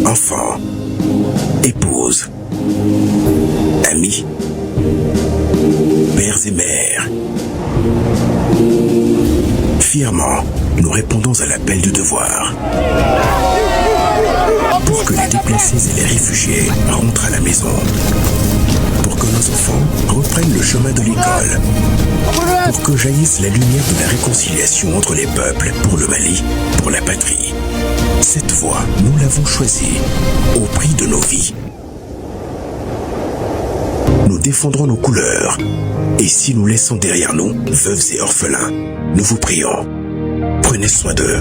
enfants, épouses, amis, pères et mères. Fièrement, nous répondons à l'appel du devoir. Pour que les déplacés et les réfugiés rentrent à la maison. Pour que nos enfants reprennent le chemin de l'école. Pour que jaillisse la lumière de la réconciliation entre les peuples, pour le Mali, pour la patrie. Cette voie, nous l'avons choisie, au prix de nos vies. Nous défendrons nos couleurs. Et si nous laissons derrière nous veuves et orphelins, nous vous prions, prenez soin d'eux.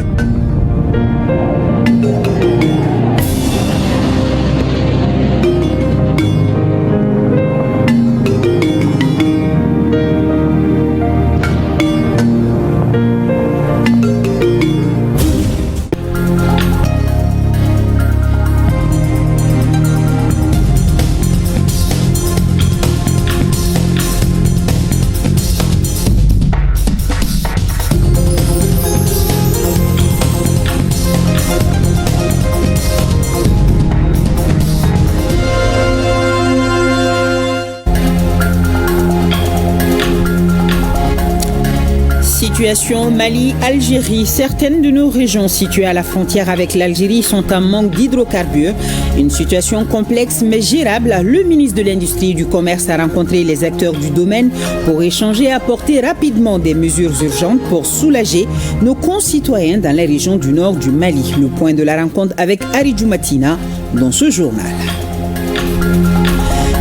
Situation Mali-Algérie. Certaines de nos régions situées à la frontière avec l'Algérie sont en manque d'hydrocarbures. Une situation complexe mais gérable. Le ministre de l'Industrie et du Commerce a rencontré les acteurs du domaine pour échanger et apporter rapidement des mesures urgentes pour soulager nos concitoyens dans les régions du nord du Mali. Le point de la rencontre avec Aridou Matina dans ce journal.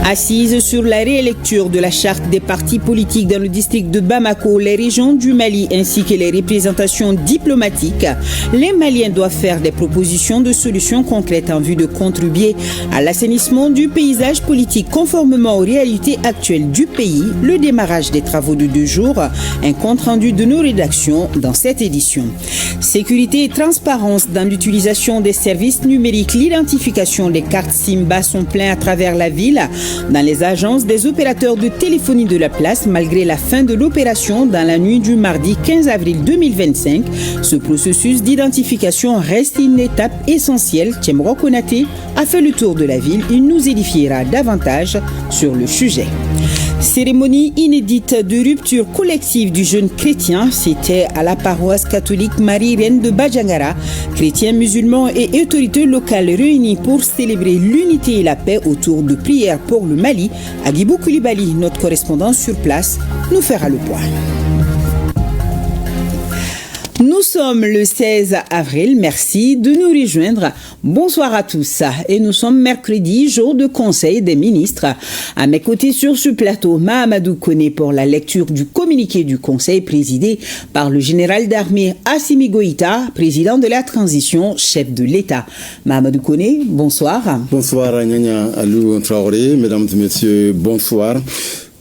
Assises sur la réélecture de la charte des partis politiques dans le district de Bamako, les régions du Mali ainsi que les représentations diplomatiques, les Maliens doivent faire des propositions de solutions concrètes en vue de contribuer à l'assainissement du paysage politique conformément aux réalités actuelles du pays. Le démarrage des travaux de 2 jours, un compte-rendu de nos rédactions dans cette édition. Sécurité et transparence dans l'utilisation des services numériques, l'identification des cartes Simba sont pleins à travers la ville. Dans les agences des opérateurs de téléphonie de la place, malgré la fin de l'opération dans la nuit du mardi 15 avril 2025, ce processus d'identification reste une étape essentielle. Tchemro Konaté a fait le tour de la ville. Il nous édifiera davantage sur le sujet. Cérémonie inédite de rupture collective du jeune chrétien, c'était à la paroisse catholique Marie-Reine de Badjangara. Chrétiens, musulmans et autorités locales réunis pour célébrer l'unité et la paix autour de prières pour le Mali. Agibou Koulibaly, notre correspondant sur place, nous fera le point. Nous sommes le 16 avril, merci de nous rejoindre. Bonsoir à tous et nous sommes mercredi, jour de conseil des ministres. À mes côtés sur ce plateau, Mahamadou Koné pour la lecture du communiqué du conseil présidé par le général d'armée Assimi Goïta, président de la transition, chef de l'État. Mahamadou Koné, bonsoir. Bonsoir Nyanya Alou Traoré, mesdames et messieurs, bonsoir.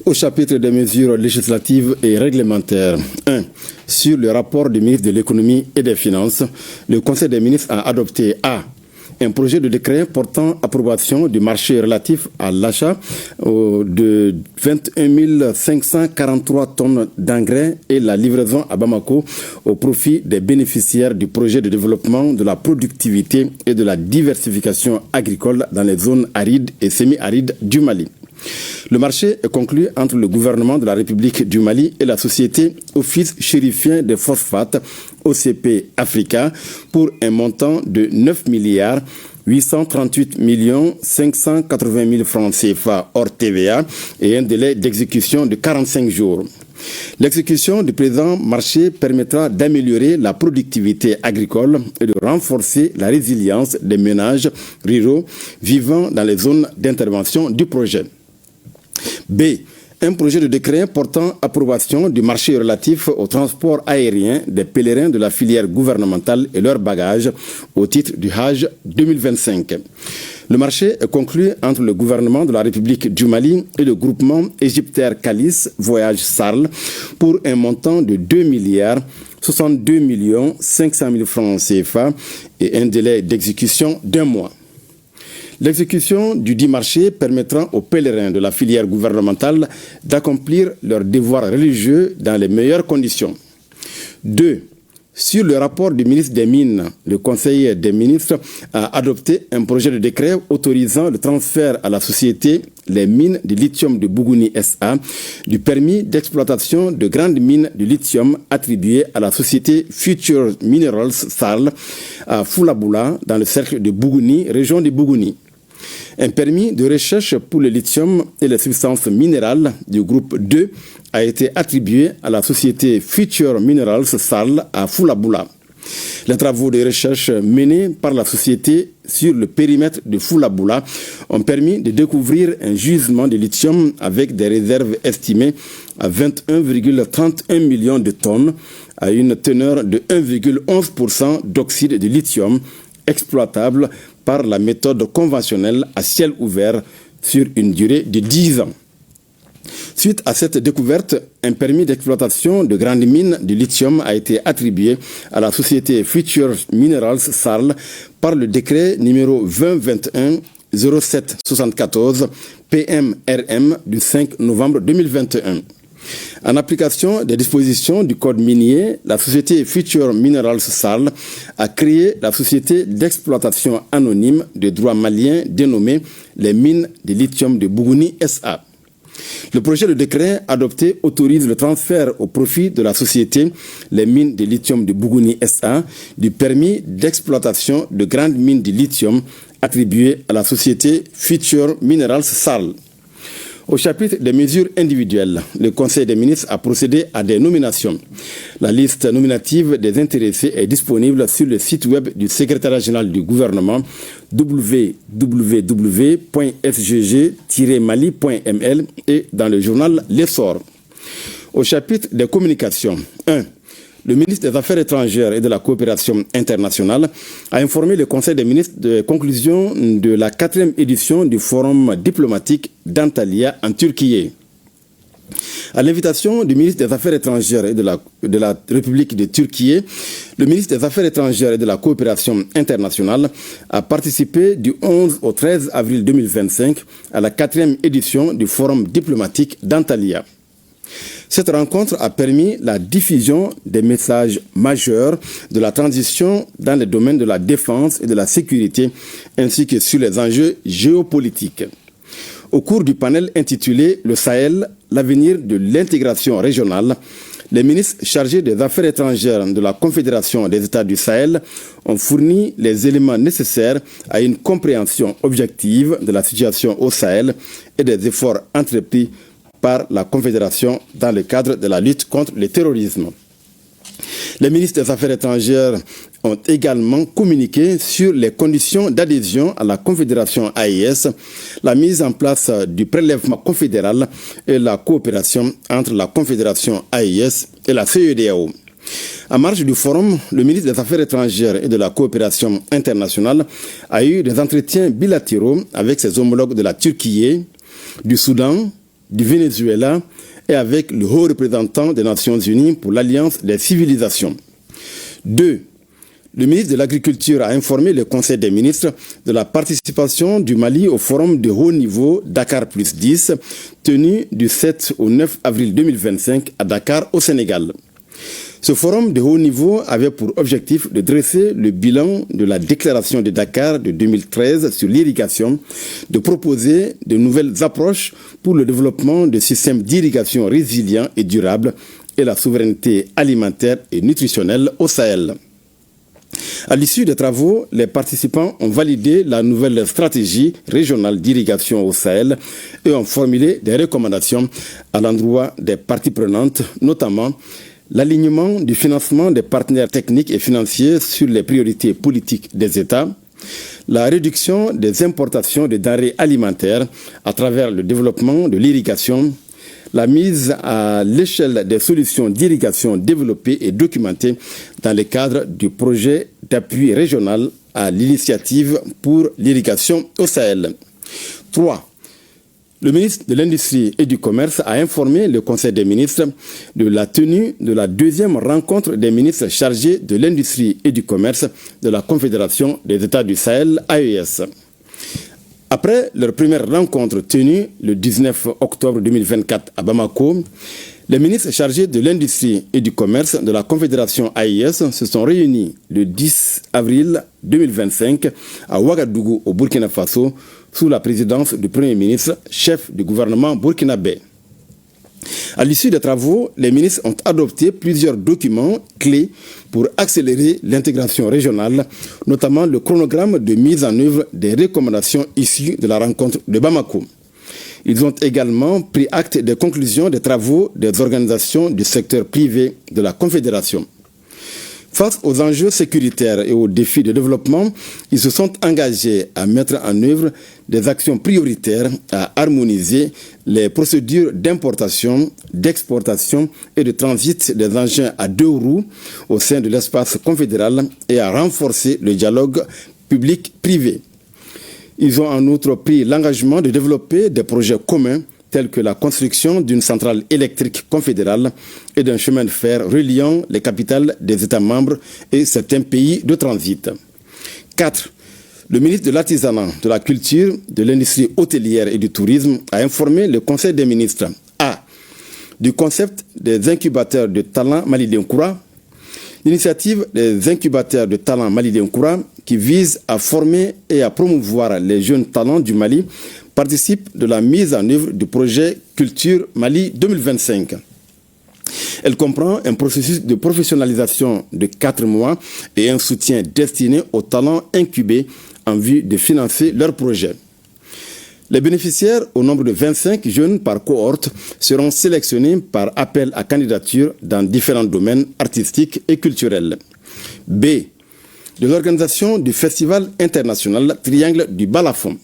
Au chapitre des mesures législatives et réglementaires. 1. Sur le rapport du ministre de l'économie et des finances, le Conseil des ministres a adopté A. Un projet de décret portant approbation du marché relatif à l'achat de 21 543 tonnes d'engrais et la livraison à Bamako au profit des bénéficiaires du projet de développement de la productivité et de la diversification agricole dans les zones arides et semi-arides du Mali. Le marché est conclu entre le gouvernement de la République du Mali et la société Office chérifien des phosphates OCP Africa pour un montant de 9 milliards 838 580 000 francs CFA hors TVA et un délai d'exécution de 45 jours. L'exécution du présent marché permettra d'améliorer la productivité agricole et de renforcer la résilience des ménages ruraux vivant dans les zones d'intervention du projet. B. Un projet de décret portant approbation du marché relatif au transport aérien des pèlerins de la filière gouvernementale et leurs bagages au titre du Hajj 2025. Le marché est conclu entre le gouvernement de la République du Mali et le groupement égyptaire Calis Voyage Sarl pour un montant de 2 milliards 62 500 000 francs CFA et un délai d'exécution d'1 mois. L'exécution du dit marché permettra aux pèlerins de la filière gouvernementale d'accomplir leurs devoirs religieux dans les meilleures conditions. 2. Sur le rapport du ministre des Mines, le Conseil des ministres a adopté un projet de décret autorisant le transfert à la société Les Mines de lithium de Bougouni SA du permis d'exploitation de grandes mines de lithium attribué à la société Future Minerals SARL à Foulaboula dans le cercle de Bougouni, région de Bougouni. Un permis de recherche pour le lithium et les substances minérales du groupe 2 a été attribué à la société Future Minerals SARL à Foulaboula. Les travaux de recherche menés par la société sur le périmètre de Foulaboula ont permis de découvrir un gisement de lithium avec des réserves estimées à 21,31 millions de tonnes, à une teneur de 1,11% d'oxyde de lithium exploitable par la méthode conventionnelle à ciel ouvert sur une durée de 10 ans. Suite à cette découverte, un permis d'exploitation de grandes mines de lithium a été attribué à la société Future Minerals SARL par le décret numéro 2021-0774 PMRM du 5 novembre 2021. En application des dispositions du Code minier, la société Future Minerals SARL a créé la société d'exploitation anonyme de droit malien dénommée les mines de lithium de Bougouni SA. Le projet de décret adopté autorise le transfert au profit de la société les mines de lithium de Bougouni SA du permis d'exploitation de grandes mines de lithium attribué à la société Future Minerals SARL. Au chapitre des mesures individuelles, le Conseil des ministres a procédé à des nominations. La liste nominative des intéressés est disponible sur le site web du secrétariat général du gouvernement www.sgg-mali.ml et dans le journal L'Essor. Au chapitre des communications, 1. Le ministre des Affaires étrangères et de la coopération internationale a informé le Conseil des ministres des conclusions de la 4e édition du Forum diplomatique d'Antalya en Turquie. À l'invitation du ministre des Affaires étrangères et de la République de Turquie, le ministre des Affaires étrangères et de la coopération internationale a participé du 11 au 13 avril 2025 à la 4e édition du Forum diplomatique d'Antalya. Cette rencontre a permis la diffusion des messages majeurs de la transition dans les domaines de la défense et de la sécurité, ainsi que sur les enjeux géopolitiques. Au cours du panel intitulé « Le Sahel, l'avenir de l'intégration régionale », les ministres chargés des Affaires étrangères de la Confédération des États du Sahel ont fourni les éléments nécessaires à une compréhension objective de la situation au Sahel et des efforts entrepris par la Confédération dans le cadre de la lutte contre le terrorisme. Les ministres des Affaires étrangères ont également communiqué sur les conditions d'adhésion à la Confédération AES, la mise en place du prélèvement confédéral et la coopération entre la Confédération AES et la CEDEAO. En marge du forum, le ministre des Affaires étrangères et de la coopération internationale a eu des entretiens bilatéraux avec ses homologues de la Turquie, du Soudan, du Venezuela et avec le haut représentant des Nations Unies pour l'Alliance des civilisations. 2. Le ministre de l'Agriculture a informé le Conseil des ministres de la participation du Mali au forum de haut niveau Dakar Plus 10, tenu du 7 au 9 avril 2025 à Dakar, au Sénégal. Ce forum de haut niveau avait pour objectif de dresser le bilan de la déclaration de Dakar de 2013 sur l'irrigation, de proposer de nouvelles approches pour le développement de systèmes d'irrigation résilients et durables et la souveraineté alimentaire et nutritionnelle au Sahel. À l'issue des travaux, les participants ont validé la nouvelle stratégie régionale d'irrigation au Sahel et ont formulé des recommandations à l'endroit des parties prenantes, notamment l'alignement du financement des partenaires techniques et financiers sur les priorités politiques des États, la réduction des importations de denrées alimentaires à travers le développement de l'irrigation, la mise à l'échelle des solutions d'irrigation développées et documentées dans le cadre du projet d'appui régional à l'initiative pour l'irrigation au Sahel. 3. Le ministre de l'Industrie et du Commerce a informé le Conseil des ministres de la tenue de la 2e rencontre des ministres chargés de l'Industrie et du Commerce de la Confédération des États du Sahel, AES. Après leur première rencontre tenue le 19 octobre 2024 à Bamako, Les ministres chargés de l'industrie et du commerce de la Confédération AES se sont réunis le 10 avril 2025 à Ouagadougou, au Burkina Faso, sous la présidence du Premier ministre, chef du gouvernement burkinabé. À l'issue des travaux, les ministres ont adopté plusieurs documents clés pour accélérer l'intégration régionale, notamment le chronogramme de mise en œuvre des recommandations issues de la rencontre de Bamako. Ils ont également pris acte des conclusions des travaux des organisations du secteur privé de la Confédération. Face aux enjeux sécuritaires et aux défis de développement, ils se sont engagés à mettre en œuvre des actions prioritaires, à harmoniser les procédures d'importation, d'exportation et de transit des engins à 2 roues au sein de l'espace confédéral et à renforcer le dialogue public-privé. Ils ont en outre pris l'engagement de développer des projets communs tels que la construction d'une centrale électrique confédérale et d'un chemin de fer reliant les capitales des États membres et certains pays de transit. 4. Le ministre de l'Artisanat, de la Culture, de l'Industrie hôtelière et du Tourisme a informé le Conseil des ministres A. Du concept des incubateurs de talent Mali Denkoura. L'initiative des incubateurs de talent Mali Denkoura, qui vise à former et à promouvoir les jeunes talents du Mali, participe de la mise en œuvre du projet Culture Mali 2025. Elle comprend un processus de professionnalisation de 4 mois et un soutien destiné aux talents incubés en vue de financer leurs projets. Les bénéficiaires, au nombre de 25 jeunes par cohorte, seront sélectionnés par appel à candidature dans différents domaines artistiques et culturels. B. De l'organisation du Festival international Triangle du Balafon.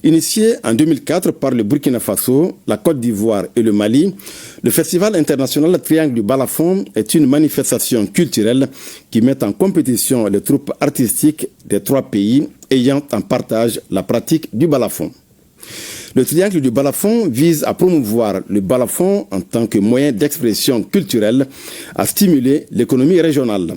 Initié en 2004 par le Burkina Faso, la Côte d'Ivoire et le Mali, le Festival international Triangle du Balafon est une manifestation culturelle qui met en compétition les troupes artistiques des 3 pays ayant en partage la pratique du balafon. Le Triangle du Balafon vise à promouvoir le balafon en tant que moyen d'expression culturelle, à stimuler l'économie régionale.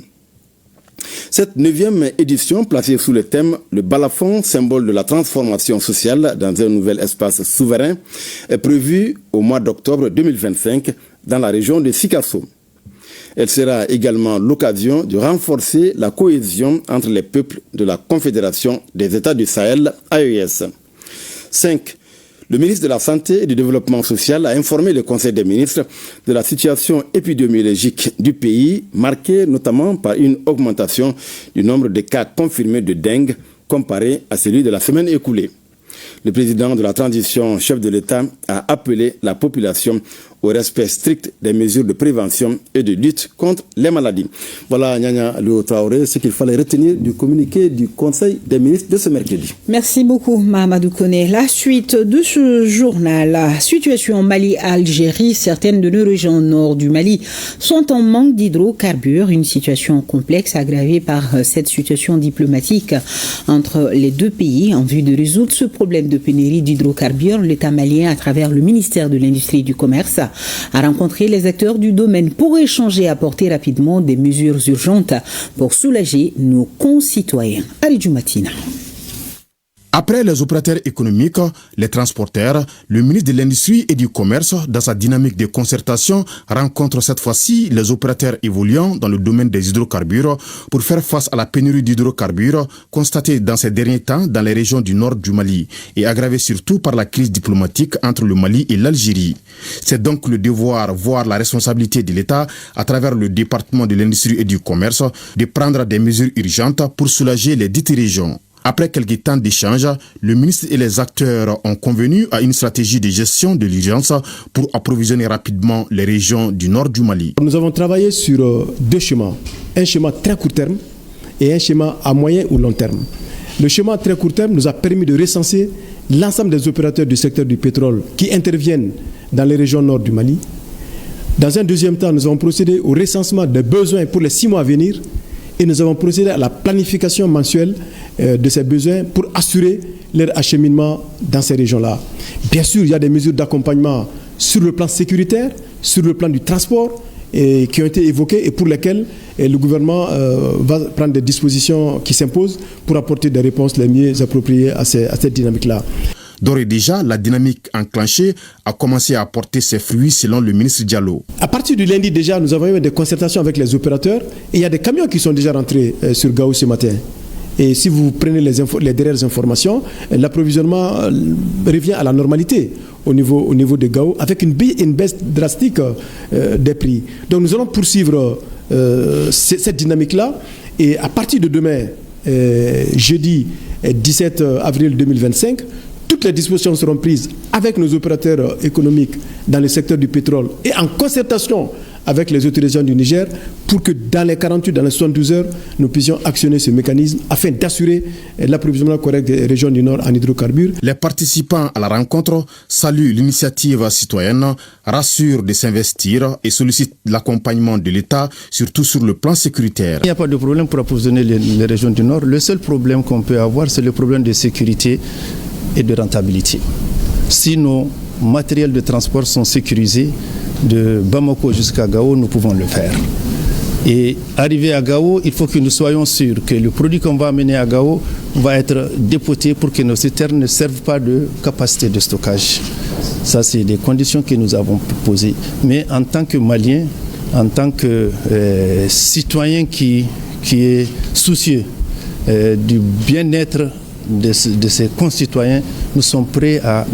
Cette 9e édition, placée sous le thème « Le balafon, symbole de la transformation sociale dans un nouvel espace souverain », est prévue au mois d'octobre 2025 dans la région de Sikasso. Elle sera également l'occasion de renforcer la cohésion entre les peuples de la Confédération des États du Sahel, AES. 5. Le ministre de la Santé et du Développement social a informé le Conseil des ministres de la situation épidémiologique du pays, marquée notamment par une augmentation du nombre de cas confirmés de dengue comparé à celui de la semaine écoulée. Le président de la transition, chef de l'État, a appelé la population au respect strict des mesures de prévention et de lutte contre les maladies. Voilà, Nyanya Lou Traoré, ce qu'il fallait retenir du communiqué du Conseil des ministres de ce mercredi. Merci beaucoup, Mahamadou Koné. La suite de ce journal, la situation Mali-Algérie, certaines de nos régions nord du Mali sont en manque d'hydrocarbures, une situation complexe aggravée par cette situation diplomatique entre les 2 pays. En vue de résoudre ce problème de pénurie d'hydrocarbures, l'État malien, à travers le ministère de l'Industrie et du Commerce, a rencontré les acteurs du domaine pour échanger et apporter rapidement des mesures urgentes pour soulager nos concitoyens. Aridjou Matina. Après les opérateurs économiques, les transporteurs, le ministre de l'Industrie et du Commerce, dans sa dynamique de concertation, rencontre cette fois-ci les opérateurs évoluant dans le domaine des hydrocarbures pour faire face à la pénurie d'hydrocarbures constatée dans ces derniers temps dans les régions du nord du Mali et aggravée surtout par la crise diplomatique entre le Mali et l'Algérie. C'est donc le devoir, voire la responsabilité de l'État, à travers le département de l'Industrie et du Commerce, de prendre des mesures urgentes pour soulager les dites régions. Après quelques temps d'échanges, le ministre et les acteurs ont convenu à une stratégie de gestion de l'urgence pour approvisionner rapidement les régions du nord du Mali. Nous avons travaillé sur 2 schémas. Un schéma très court terme et un schéma à moyen ou long terme. Le schéma très court terme nous a permis de recenser l'ensemble des opérateurs du secteur du pétrole qui interviennent dans les régions nord du Mali. Dans un deuxième temps, nous avons procédé au recensement des besoins pour les 6 mois à venir. Et nous avons procédé à la planification mensuelle de ces besoins pour assurer leur acheminement dans ces régions-là. Bien sûr, il y a des mesures d'accompagnement sur le plan sécuritaire, sur le plan du transport, qui ont été évoquées et pour lesquelles le gouvernement va prendre des dispositions qui s'imposent pour apporter des réponses les mieux appropriées à cette dynamique-là. D'ores et déjà, la dynamique enclenchée a commencé à porter ses fruits selon le ministre Diallo. À partir du lundi déjà, nous avons eu des concertations avec les opérateurs et il y a des camions qui sont déjà rentrés sur Gao ce matin. Et si vous prenez les dernières informations, l'approvisionnement revient à la normalité au niveau de Gao avec une baisse drastique des prix. Donc nous allons poursuivre cette dynamique-là et à partir de demain, jeudi 17 avril 2025, toutes les dispositions seront prises avec nos opérateurs économiques dans le secteur du pétrole et en concertation avec les autorités du Niger pour que dans les 48, dans les 72 heures, nous puissions actionner ce mécanisme afin d'assurer l'approvisionnement correct des régions du Nord en hydrocarbures. Les participants à la rencontre saluent l'initiative citoyenne, rassurent de s'investir et sollicitent l'accompagnement de l'État, surtout sur le plan sécuritaire. Il n'y a pas de problème pour approvisionner les régions du Nord. Le seul problème qu'on peut avoir, c'est le problème de sécurité et de rentabilité. Si nos matériels de transport sont sécurisés, de Bamako jusqu'à Gao, nous pouvons le faire. Et arrivé à Gao, il faut que nous soyons sûrs que le produit qu'on va amener à Gao va être dépoté pour que nos citernes ne servent pas de capacité de stockage. Ça, c'est des conditions que nous avons posées. Mais en tant que Malien, en tant que citoyen qui est soucieux du bien-être de ses concitoyens, nous sommes prêts à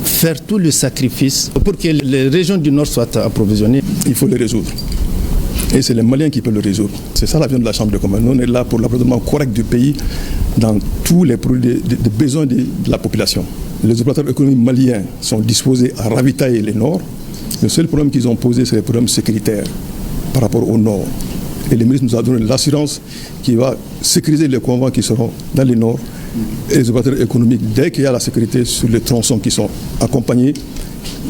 faire tout le sacrifice pour que les régions du Nord soient approvisionnées. Il faut les résoudre. Et c'est les Maliens qui peuvent le résoudre. C'est ça la vision de la Chambre de commerce. Nous, on est là pour l'approvisionnement correct du pays dans tous les produits de besoins de la population. Les opérateurs économiques maliens sont disposés à ravitailler les Nord. Le seul problème qu'ils ont posé, c'est les problèmes sécuritaires par rapport au Nord. Et le ministre nous a donné l'assurance qu'il va sécuriser les convois qui seront dans les Nord. Et les opérateurs économiques, dès qu'il y a la sécurité sur les tronçons qui sont accompagnés,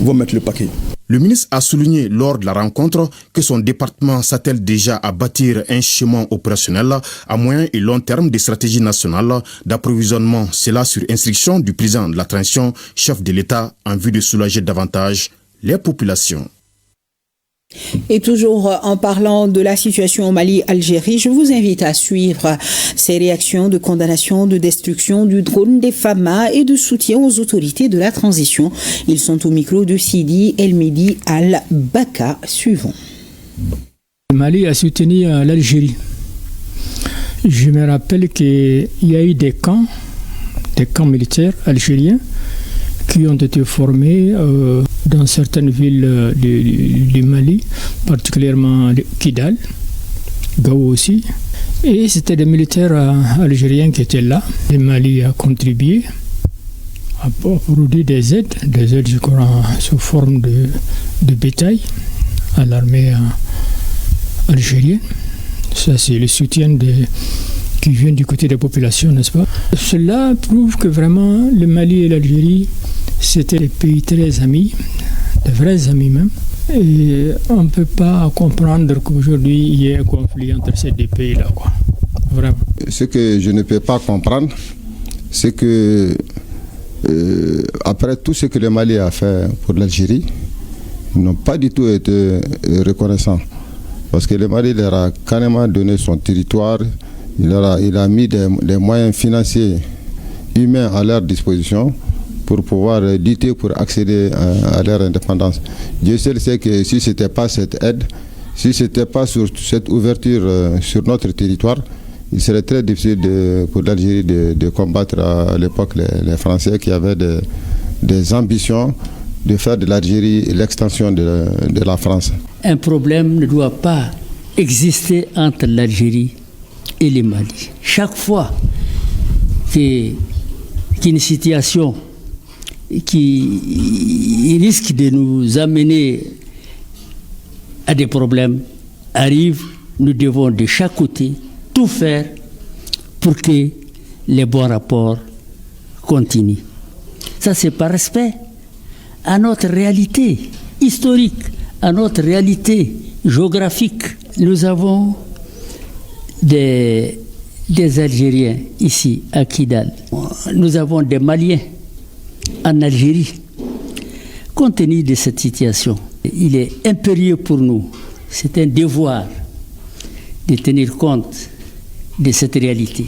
vont mettre le paquet. Le ministre a souligné lors de la rencontre que son département s'attelle déjà à bâtir un chemin opérationnel à moyen et long terme des stratégies nationales d'approvisionnement. Cela sur instruction du président de la transition, chef de l'État, en vue de soulager davantage les populations. Et toujours en parlant de la situation au Mali-Algérie, je vous invite à suivre ces réactions de condamnation, de destruction du drone des FAMA et de soutien aux autorités de la transition. Ils sont au micro de Sidi El-Medi Al-Baka. Suivons. Le Mali a soutenu l'Algérie. Je me rappelle qu'il y a eu des camps militaires algériens qui ont été formés dans certaines villes du Mali, particulièrement Kidal, Gao aussi. Et c'était des militaires algériens qui étaient là. Le Mali a contribué à produire des aides je crois, sous forme de bétail à l'armée algérienne. Ça, c'est le soutien qui vient du côté des populations, n'est-ce pas? Cela prouve que vraiment le Mali et l'Algérie, c'était des pays très amis, de vrais amis même. Et on ne peut pas comprendre qu'aujourd'hui il y ait un conflit entre ces deux pays-là, quoi. Vraiment. Ce que je ne peux pas comprendre, c'est que après tout ce que le Mali a fait pour l'Algérie, ils n'ont pas du tout été reconnaissants. Parce que le Mali leur a carrément donné son territoire, il a mis des moyens financiers, humains à leur disposition pour pouvoir lutter, pour accéder à leur indépendance. Dieu seul sait que si ce n'était pas cette aide, si ce n'était pas sur cette ouverture sur notre territoire, il serait très difficile pour l'Algérie de combattre à l'époque les Français qui avaient des ambitions de faire de l'Algérie l'extension de la France. Un problème ne doit pas exister entre l'Algérie et le Mali. Chaque fois qu'une situation qui risque de nous amener à des problèmes arrive, nous devons de chaque côté tout faire pour que les bons rapports continuent. Ça, c'est par respect à notre réalité historique, à notre réalité géographique. Nous avons des Algériens ici à Kidal. Nous avons des Maliens en Algérie. Compte tenu de cette situation, il est impérieux pour nous, c'est un devoir de tenir compte de cette réalité.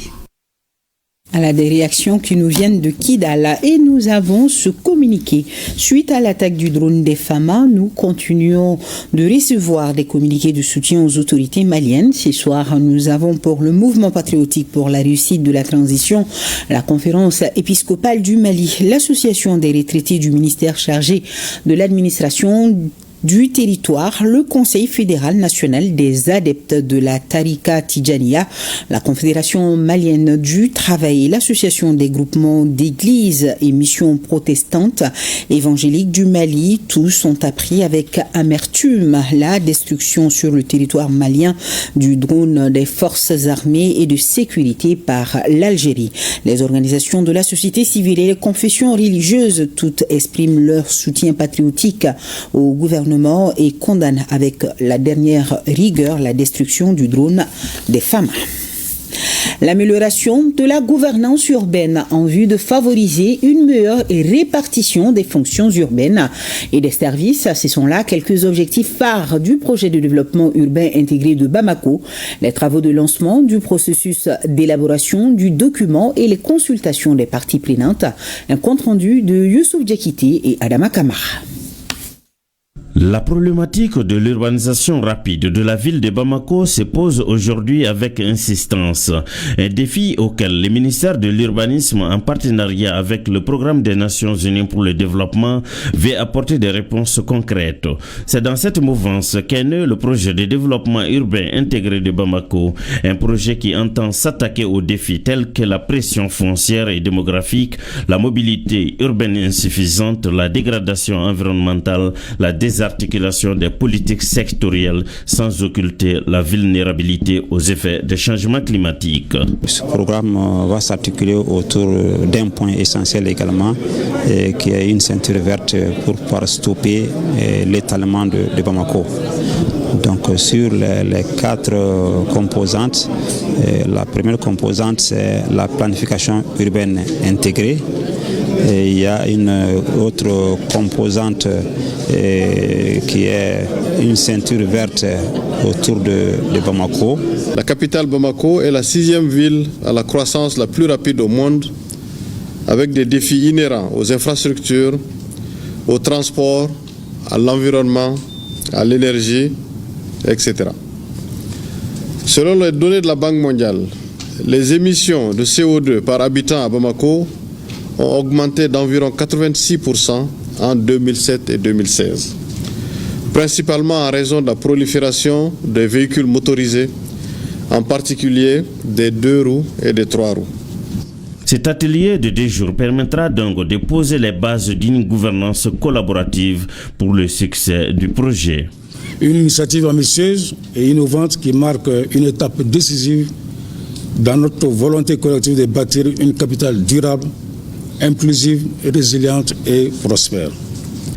Des réactions qui nous viennent de Kidal et nous avons ce communiqué. Suite à l'attaque du drone des FAMA, nous continuons de recevoir des communiqués de soutien aux autorités maliennes. Ce soir, nous avons pour le mouvement patriotique pour la réussite de la transition, la conférence épiscopale du Mali, l'association des retraités du ministère chargé de l'administration du territoire, le Conseil fédéral national des adeptes de la Tarika Tidjaniya, la Confédération malienne du travail et l'association des groupements d'églises et missions protestantes évangéliques du Mali, tous ont appris avec amertume la destruction sur le territoire malien du drone des forces armées et de sécurité par l'Algérie. Les organisations de la société civile et les confessions religieuses toutes expriment leur soutien patriotique au gouvernement et condamne avec la dernière rigueur la destruction du drone des femmes. L'amélioration de la gouvernance urbaine en vue de favoriser une meilleure répartition des fonctions urbaines et des services, ce sont là quelques objectifs phares du projet de développement urbain intégré de Bamako, les travaux de lancement du processus d'élaboration du document et les consultations des parties prenantes. Un compte rendu de Youssouf Diakité et Adama Kamara. La problématique de l'urbanisation rapide de la ville de Bamako se pose aujourd'hui avec insistance. Un défi auquel le ministère de l'Urbanisme, en partenariat avec le Programme des Nations Unies pour le développement, veut apporter des réponses concrètes. C'est dans cette mouvance qu'est né le projet de développement urbain intégré de Bamako, un projet qui entend s'attaquer aux défis tels que la pression foncière et démographique, la mobilité urbaine insuffisante, la dégradation environnementale, la articulation des politiques sectorielles sans occulter la vulnérabilité aux effets des changements climatiques. Ce programme va s'articuler autour d'un point essentiel également, qui est une ceinture verte pour pouvoir stopper l'étalement de Bamako. Donc sur les 4 composantes, la première composante c'est la planification urbaine intégrée. Et il y a une autre composante qui est une ceinture verte autour de Bamako. La capitale Bamako est la 6e ville à la croissance la plus rapide au monde, avec des défis inhérents aux infrastructures, au transport, à l'environnement, à l'énergie, etc. Selon les données de la Banque mondiale, les émissions de CO2 par habitant à Bamako ont augmenté d'environ 86% en 2007 et 2016, principalement en raison de la prolifération des véhicules motorisés, en particulier des 2 roues et des 3 roues. Cet atelier de 2 jours permettra donc de poser les bases d'une gouvernance collaborative pour le succès du projet. Une initiative ambitieuse et innovante qui marque une étape décisive dans notre volonté collective de bâtir une capitale durable, inclusive, résiliente et prospère.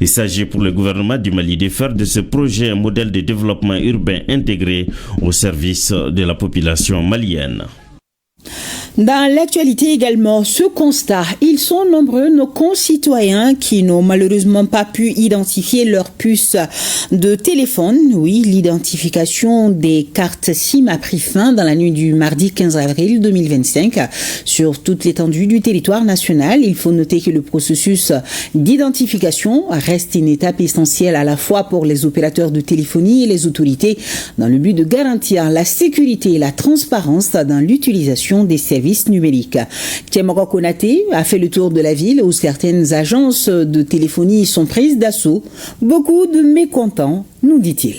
Il s'agit pour le gouvernement du Mali de faire de ce projet un modèle de développement urbain intégré au service de la population malienne. Dans l'actualité également, ce constat, ils sont nombreux nos concitoyens qui n'ont malheureusement pas pu identifier leur puce de téléphone. Oui, l'identification des cartes SIM a pris fin dans la nuit du mardi 15 avril 2025 sur toute l'étendue du territoire national. Il faut noter que le processus d'identification reste une étape essentielle à la fois pour les opérateurs de téléphonie et les autorités dans le but de garantir la sécurité et la transparence dans l'utilisation des services numériques. Tiemoko Konaté a fait le tour de la ville où certaines agences de téléphonie sont prises d'assaut. Beaucoup de mécontents, nous dit-il.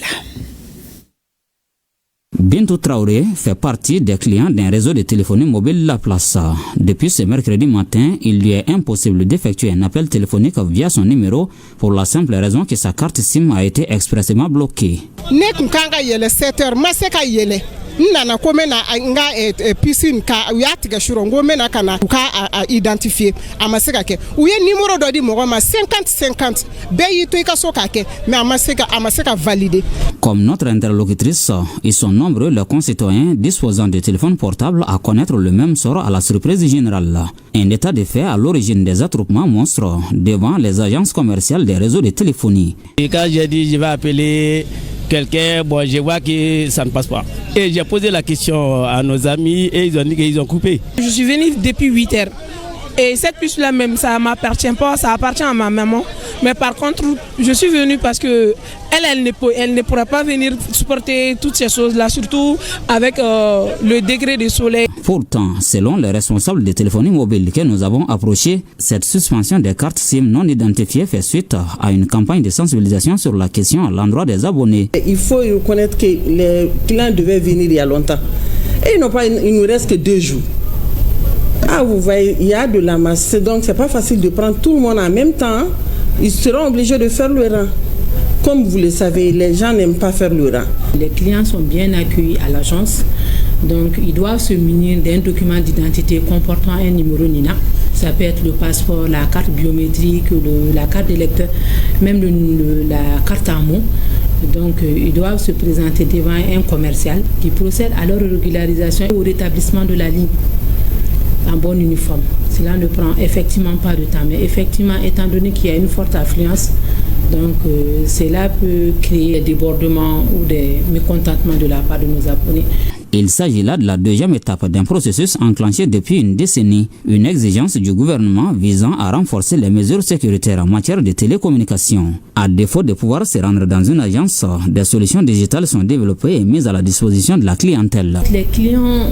Bintou Traoré fait partie des clients d'un réseau de téléphonie mobile La Place. Depuis ce mercredi matin, il lui est impossible d'effectuer un appel téléphonique via son numéro pour la simple raison que sa carte SIM a été expressément bloquée. nana ko mena nga piscine ka uyatiga shurongo mena kana ka identifier amaseka ke uye numéro do di mo ma 50-50 be yito ka soka ke mais amaseka valider. Comme notre interlocutrice, ils sont nombreux les concitoyens disposant de téléphones portables à connaître le même sort à la surprise générale. Un état de fait à l'origine des attroupements monstres devant les agences commerciales des réseaux de téléphonie. Et quand j'ai dit je vais appeler quelqu'un, bon, je vois que ça ne passe pas. Et j'ai posé la question à nos amis et ils ont dit qu'ils ont coupé. Je suis venu depuis 8 heures. Et cette puce-là même, ça ne m'appartient pas, ça appartient à ma maman. Mais par contre, je suis venue parce que elle ne pourra pas venir supporter toutes ces choses-là, surtout avec le degré de soleil. Pourtant, selon les responsables de téléphonie mobile que nous avons approchés, cette suspension des cartes SIM non identifiées fait suite à une campagne de sensibilisation sur la question à l'endroit des abonnés. Il faut reconnaître que les clients devaient venir il y a longtemps. Et il ne nous reste que 2 jours. Ah, vous voyez, il y a de la masse, donc c'est pas facile de prendre tout le monde en même temps. Ils seront obligés de faire le rang. Comme vous le savez, les gens n'aiment pas faire le rang. Les clients sont bien accueillis à l'agence, donc ils doivent se munir d'un document d'identité comportant un numéro NINA. Ça peut être le passeport, la carte biométrique, la carte d'électeur, même la carte à mots. Donc ils doivent se présenter devant un commercial qui procède à leur régularisation et au rétablissement de la ligne en bon uniforme. Cela ne prend effectivement pas de temps, mais effectivement, étant donné qu'il y a une forte affluence, donc cela peut créer des débordements ou des mécontentements de la part de nos abonnés. Il s'agit là de la deuxième étape d'un processus enclenché depuis une décennie, une exigence du gouvernement visant à renforcer les mesures sécuritaires en matière de télécommunications. À défaut de pouvoir se rendre dans une agence, des solutions digitales sont développées et mises à la disposition de la clientèle. Les clients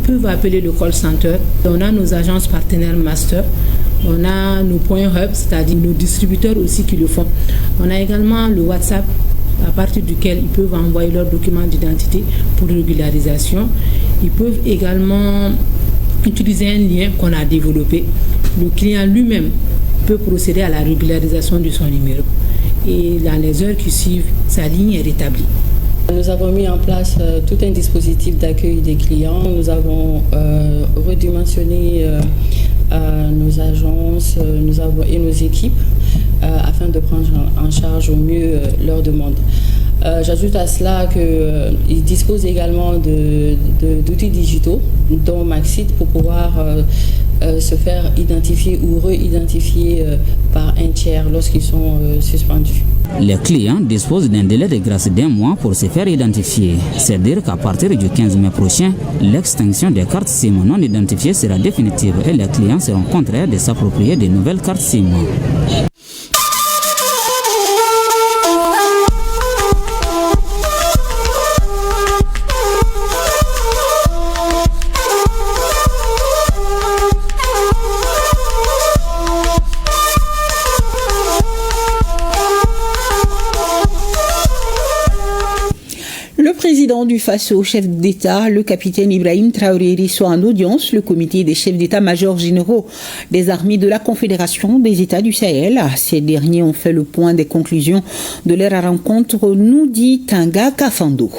peuvent appeler le call center. On a nos agences partenaires master. On a nos points hub, c'est-à-dire nos distributeurs aussi qui le font. On a également le WhatsApp, à partir duquel ils peuvent envoyer leurs documents d'identité pour régularisation. Ils peuvent également utiliser un lien qu'on a développé. Le client lui-même peut procéder à la régularisation de son numéro. Et dans les heures qui suivent, sa ligne est rétablie. Nous avons mis en place tout un dispositif d'accueil des clients. Nous avons redimensionné nos agences et nos équipes afin de prendre en charge au mieux leurs demandes. J'ajoute à cela qu'ils disposent également d'outils digitaux, dont Maxit, pour pouvoir se faire identifier ou re-identifier par un tiers lorsqu'ils sont suspendus. Les clients disposent d'un délai de grâce d'1 mois pour se faire identifier. C'est dire qu'à partir du 15 mai prochain, l'extinction des cartes SIM non identifiées sera définitive et les clients seront contraints de s'approprier de nouvelles cartes SIM. Le président du Faso, chef d'État, le capitaine Ibrahim Traoré, reçoit en audience le comité des chefs d'État-major généraux des armées de la Confédération des États du Sahel. Ces derniers ont fait le point des conclusions de leur rencontre, nous dit Tanga Kafando.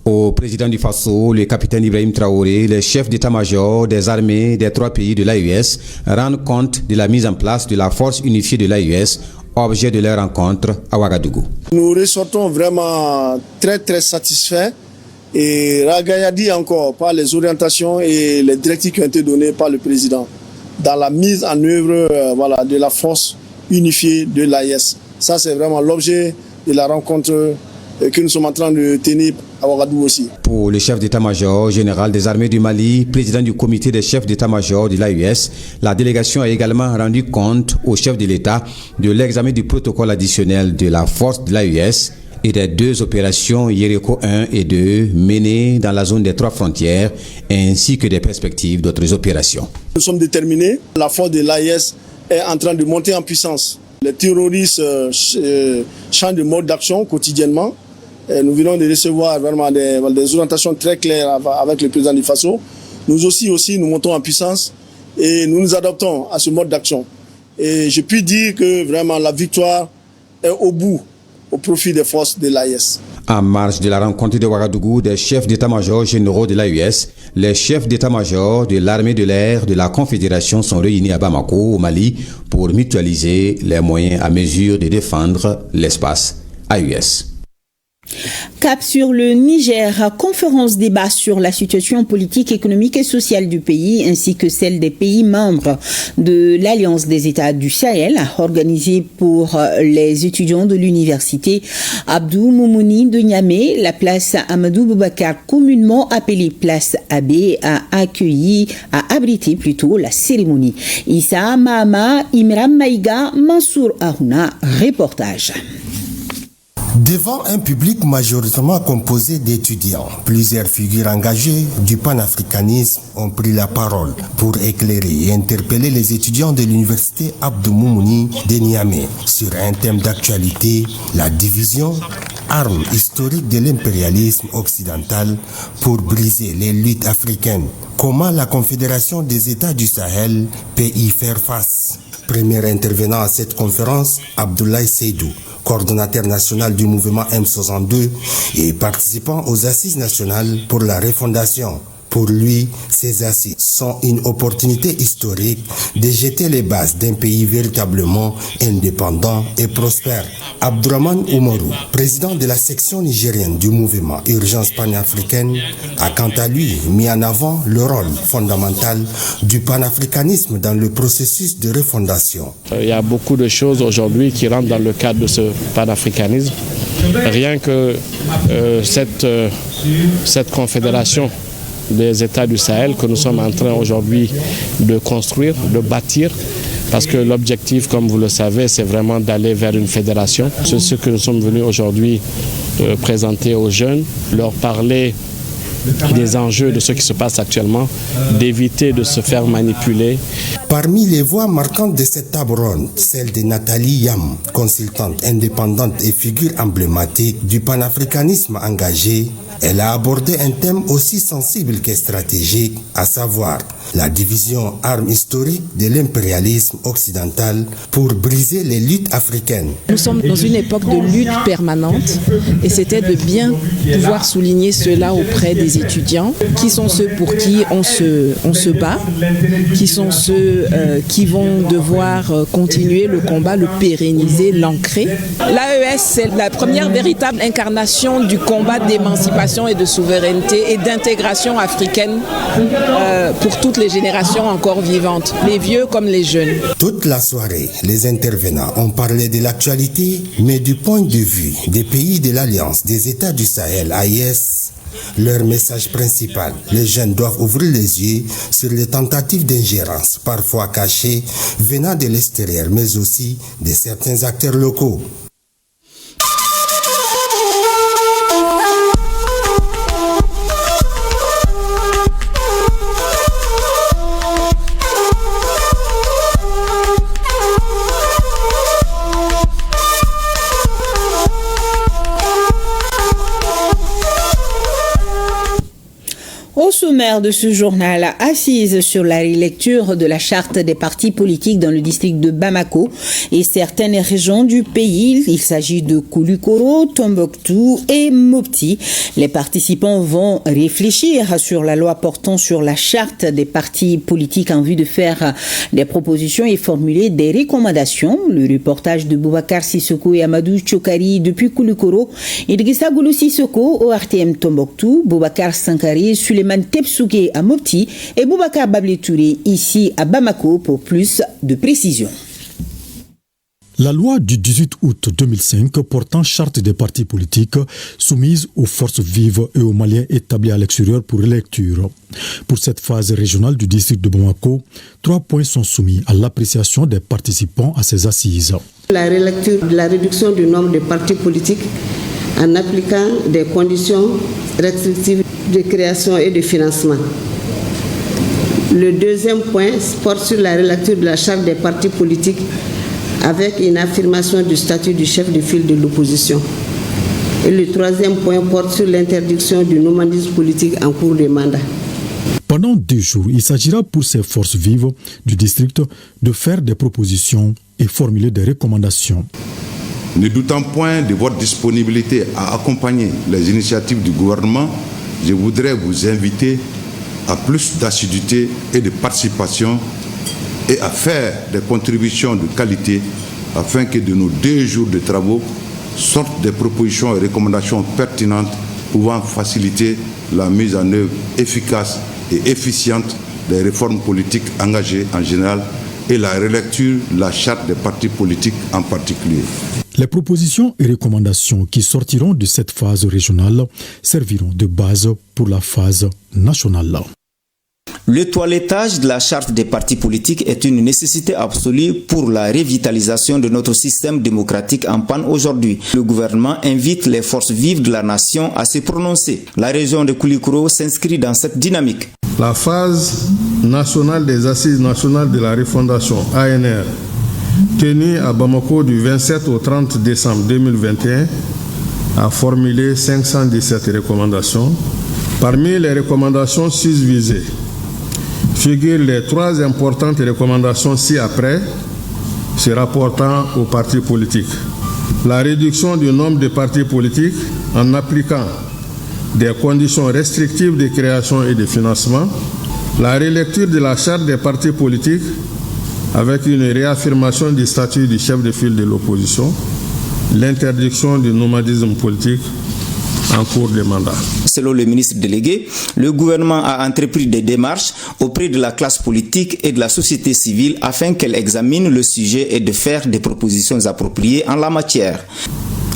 Au président du Faso, le capitaine Ibrahim Traoré, le chef d'état-major des armées des 3 pays de l'AES, rendent compte de la mise en place de la force unifiée de l'AES, objet de leur rencontre à Ouagadougou. Nous ressortons vraiment très satisfaits et ragaillardis encore par les orientations et les directives qui ont été données par le président dans la mise en œuvre de la force unifiée de l'AES. Ça, c'est vraiment l'objet de la rencontre que nous sommes en train de tenir à Ouagadougou aussi. Pour le chef d'état-major général des armées du Mali, président du comité des chefs d'état-major de l'AES, la délégation a également rendu compte au chef de l'État de l'examen du protocole additionnel de la force de l'AES et des 2 opérations Yéreko 1 et 2 menées dans la zone des 3 frontières, ainsi que des perspectives d'autres opérations. Nous sommes déterminés. La force de l'AES est en train de monter en puissance. Les terroristes changent de mode d'action quotidiennement. Nous venons de recevoir vraiment des orientations très claires avec le président du Faso. Nous aussi, nous montons en puissance et nous nous adaptons à ce mode d'action. Et je puis dire que vraiment la victoire est au bout, au profit des forces de l'AES. En marge de la rencontre de Ouagadougou des chefs d'état-major généraux de l'AES, les chefs d'état-major de l'armée de l'air de la Confédération sont réunis à Bamako, au Mali, pour mutualiser les moyens à mesure de défendre l'espace AES. Cap sur le Niger, conférence débat sur la situation politique, économique et sociale du pays ainsi que celle des pays membres de l'Alliance des États du Sahel, organisée pour les étudiants de l'université Abdou Moumouni de Niamey. La place Amadou Boubacar, communément appelée place Abbé, a abrité la cérémonie. Issa Mahama, Imran Maïga, Mansour Aruna, reportage. Devant un public majoritairement composé d'étudiants, plusieurs figures engagées du panafricanisme ont pris la parole pour éclairer et interpeller les étudiants de l'université Abdou Moumouni de Niamey sur un thème d'actualité, la division, arme historique de l'impérialisme occidental pour briser les luttes africaines. Comment la Confédération des États du Sahel peut y faire face? Premier intervenant à cette conférence, Abdoulaye Seydou, coordonnateur national du mouvement M62 et participant aux assises nationales pour la refondation. Pour lui, ces assises sont une opportunité historique de jeter les bases d'un pays véritablement indépendant et prospère. Abdourahmane Oumarou, président de la section nigérienne du mouvement Urgence panafricaine, a quant à lui mis en avant le rôle fondamental du panafricanisme dans le processus de refondation. Il y a beaucoup de choses aujourd'hui qui rentrent dans le cadre de ce panafricanisme. Rien que cette confédération des États du Sahel que nous sommes en train aujourd'hui de construire, de bâtir, parce que l'objectif, comme vous le savez, c'est vraiment d'aller vers une fédération. C'est ce que nous sommes venus aujourd'hui présenter aux jeunes, leur parler des enjeux de ce qui se passe actuellement, d'éviter de se faire manipuler. Parmi les voix marquantes de cette table ronde, celle de Nathalie Yam, consultante indépendante et figure emblématique du panafricanisme engagé. Elle a abordé un thème aussi sensible que stratégique, à savoir la division arme historique de l'impérialisme occidental pour briser les luttes africaines. Nous sommes dans une époque de lutte permanente et c'était de bien pouvoir souligner cela auprès des étudiants, qui sont ceux pour qui on se bat, qui sont ceux qui vont devoir continuer le combat, le pérenniser, l'ancrer. L'AES, c'est la première véritable incarnation du combat d'émancipation et de souveraineté et d'intégration africaine pour toutes les générations encore vivantes, les vieux comme les jeunes. Toute la soirée, les intervenants ont parlé de l'actualité, mais du point de vue des pays de l'Alliance des États du Sahel, AES. Leur message principal, les jeunes doivent ouvrir les yeux sur les tentatives d'ingérence, parfois cachées, venant de l'extérieur, mais aussi de certains acteurs locaux. Au sommaire de ce journal, assise sur la relecture de la charte des partis politiques dans le district de Bamako et certaines régions du pays. Il s'agit de Koulikoro, Tombouctou et Mopti. Les participants vont réfléchir sur la loi portant sur la charte des partis politiques en vue de faire des propositions et formuler des recommandations. Le reportage de Boubacar Sissoko et Amadou Chokari depuis Koulikoro, Idrissa Goulou Sissoko au RTM Tombouctou, Boubacar Sankari, Suleiman Tepsouké à Mopti et Boubacar Bablé-Touré ici à Bamako pour plus de précisions. La loi du 18 août 2005 portant charte des partis politiques soumise aux forces vives et aux Maliens établis à l'extérieur pour lecture. Pour cette phase régionale du district de Bamako, 3 points sont soumis à l'appréciation des participants à ces assises. La relecture de la réduction du nombre de partis politiques en appliquant des conditions restrictives de création et de financement. Le deuxième point porte sur la relecture de la charte des partis politiques avec une affirmation du statut du chef de file de l'opposition. Et le troisième point porte sur l'interdiction du nomadisme politique en cours de mandat. Pendant 2 jours, il s'agira pour ces forces vives du district de faire des propositions et formuler des recommandations. Ne doutant point de votre disponibilité à accompagner les initiatives du gouvernement, je voudrais vous inviter à plus d'assiduité et de participation et à faire des contributions de qualité afin que de nos 2 jours de travaux sortent des propositions et recommandations pertinentes pouvant faciliter la mise en œuvre efficace et efficiente des réformes politiques engagées en général et la relecture de la charte des partis politiques en particulier. Les propositions et recommandations qui sortiront de cette phase régionale serviront de base pour la phase nationale. Le toilettage de la charte des partis politiques est une nécessité absolue pour la revitalisation de notre système démocratique en panne aujourd'hui. Le gouvernement invite les forces vives de la nation à se prononcer. La région de Koulikoro s'inscrit dans cette dynamique. La phase nationale des assises nationales de la refondation ANR, tenue à Bamako du 27 au 30 décembre 2021, a formulé 517 recommandations. Parmi les recommandations susvisées, figurent les 3 importantes recommandations ci-après, se rapportant aux partis politiques. La réduction du nombre de partis politiques en appliquant des conditions restrictives de création et de financement, la relecture de la charte des partis politiques avec une réaffirmation du statut du chef de file de l'opposition, l'interdiction du nomadisme politique en cours de mandat. Selon le ministre délégué, le gouvernement a entrepris des démarches auprès de la classe politique et de la société civile afin qu'elle examine le sujet et de faire des propositions appropriées en la matière.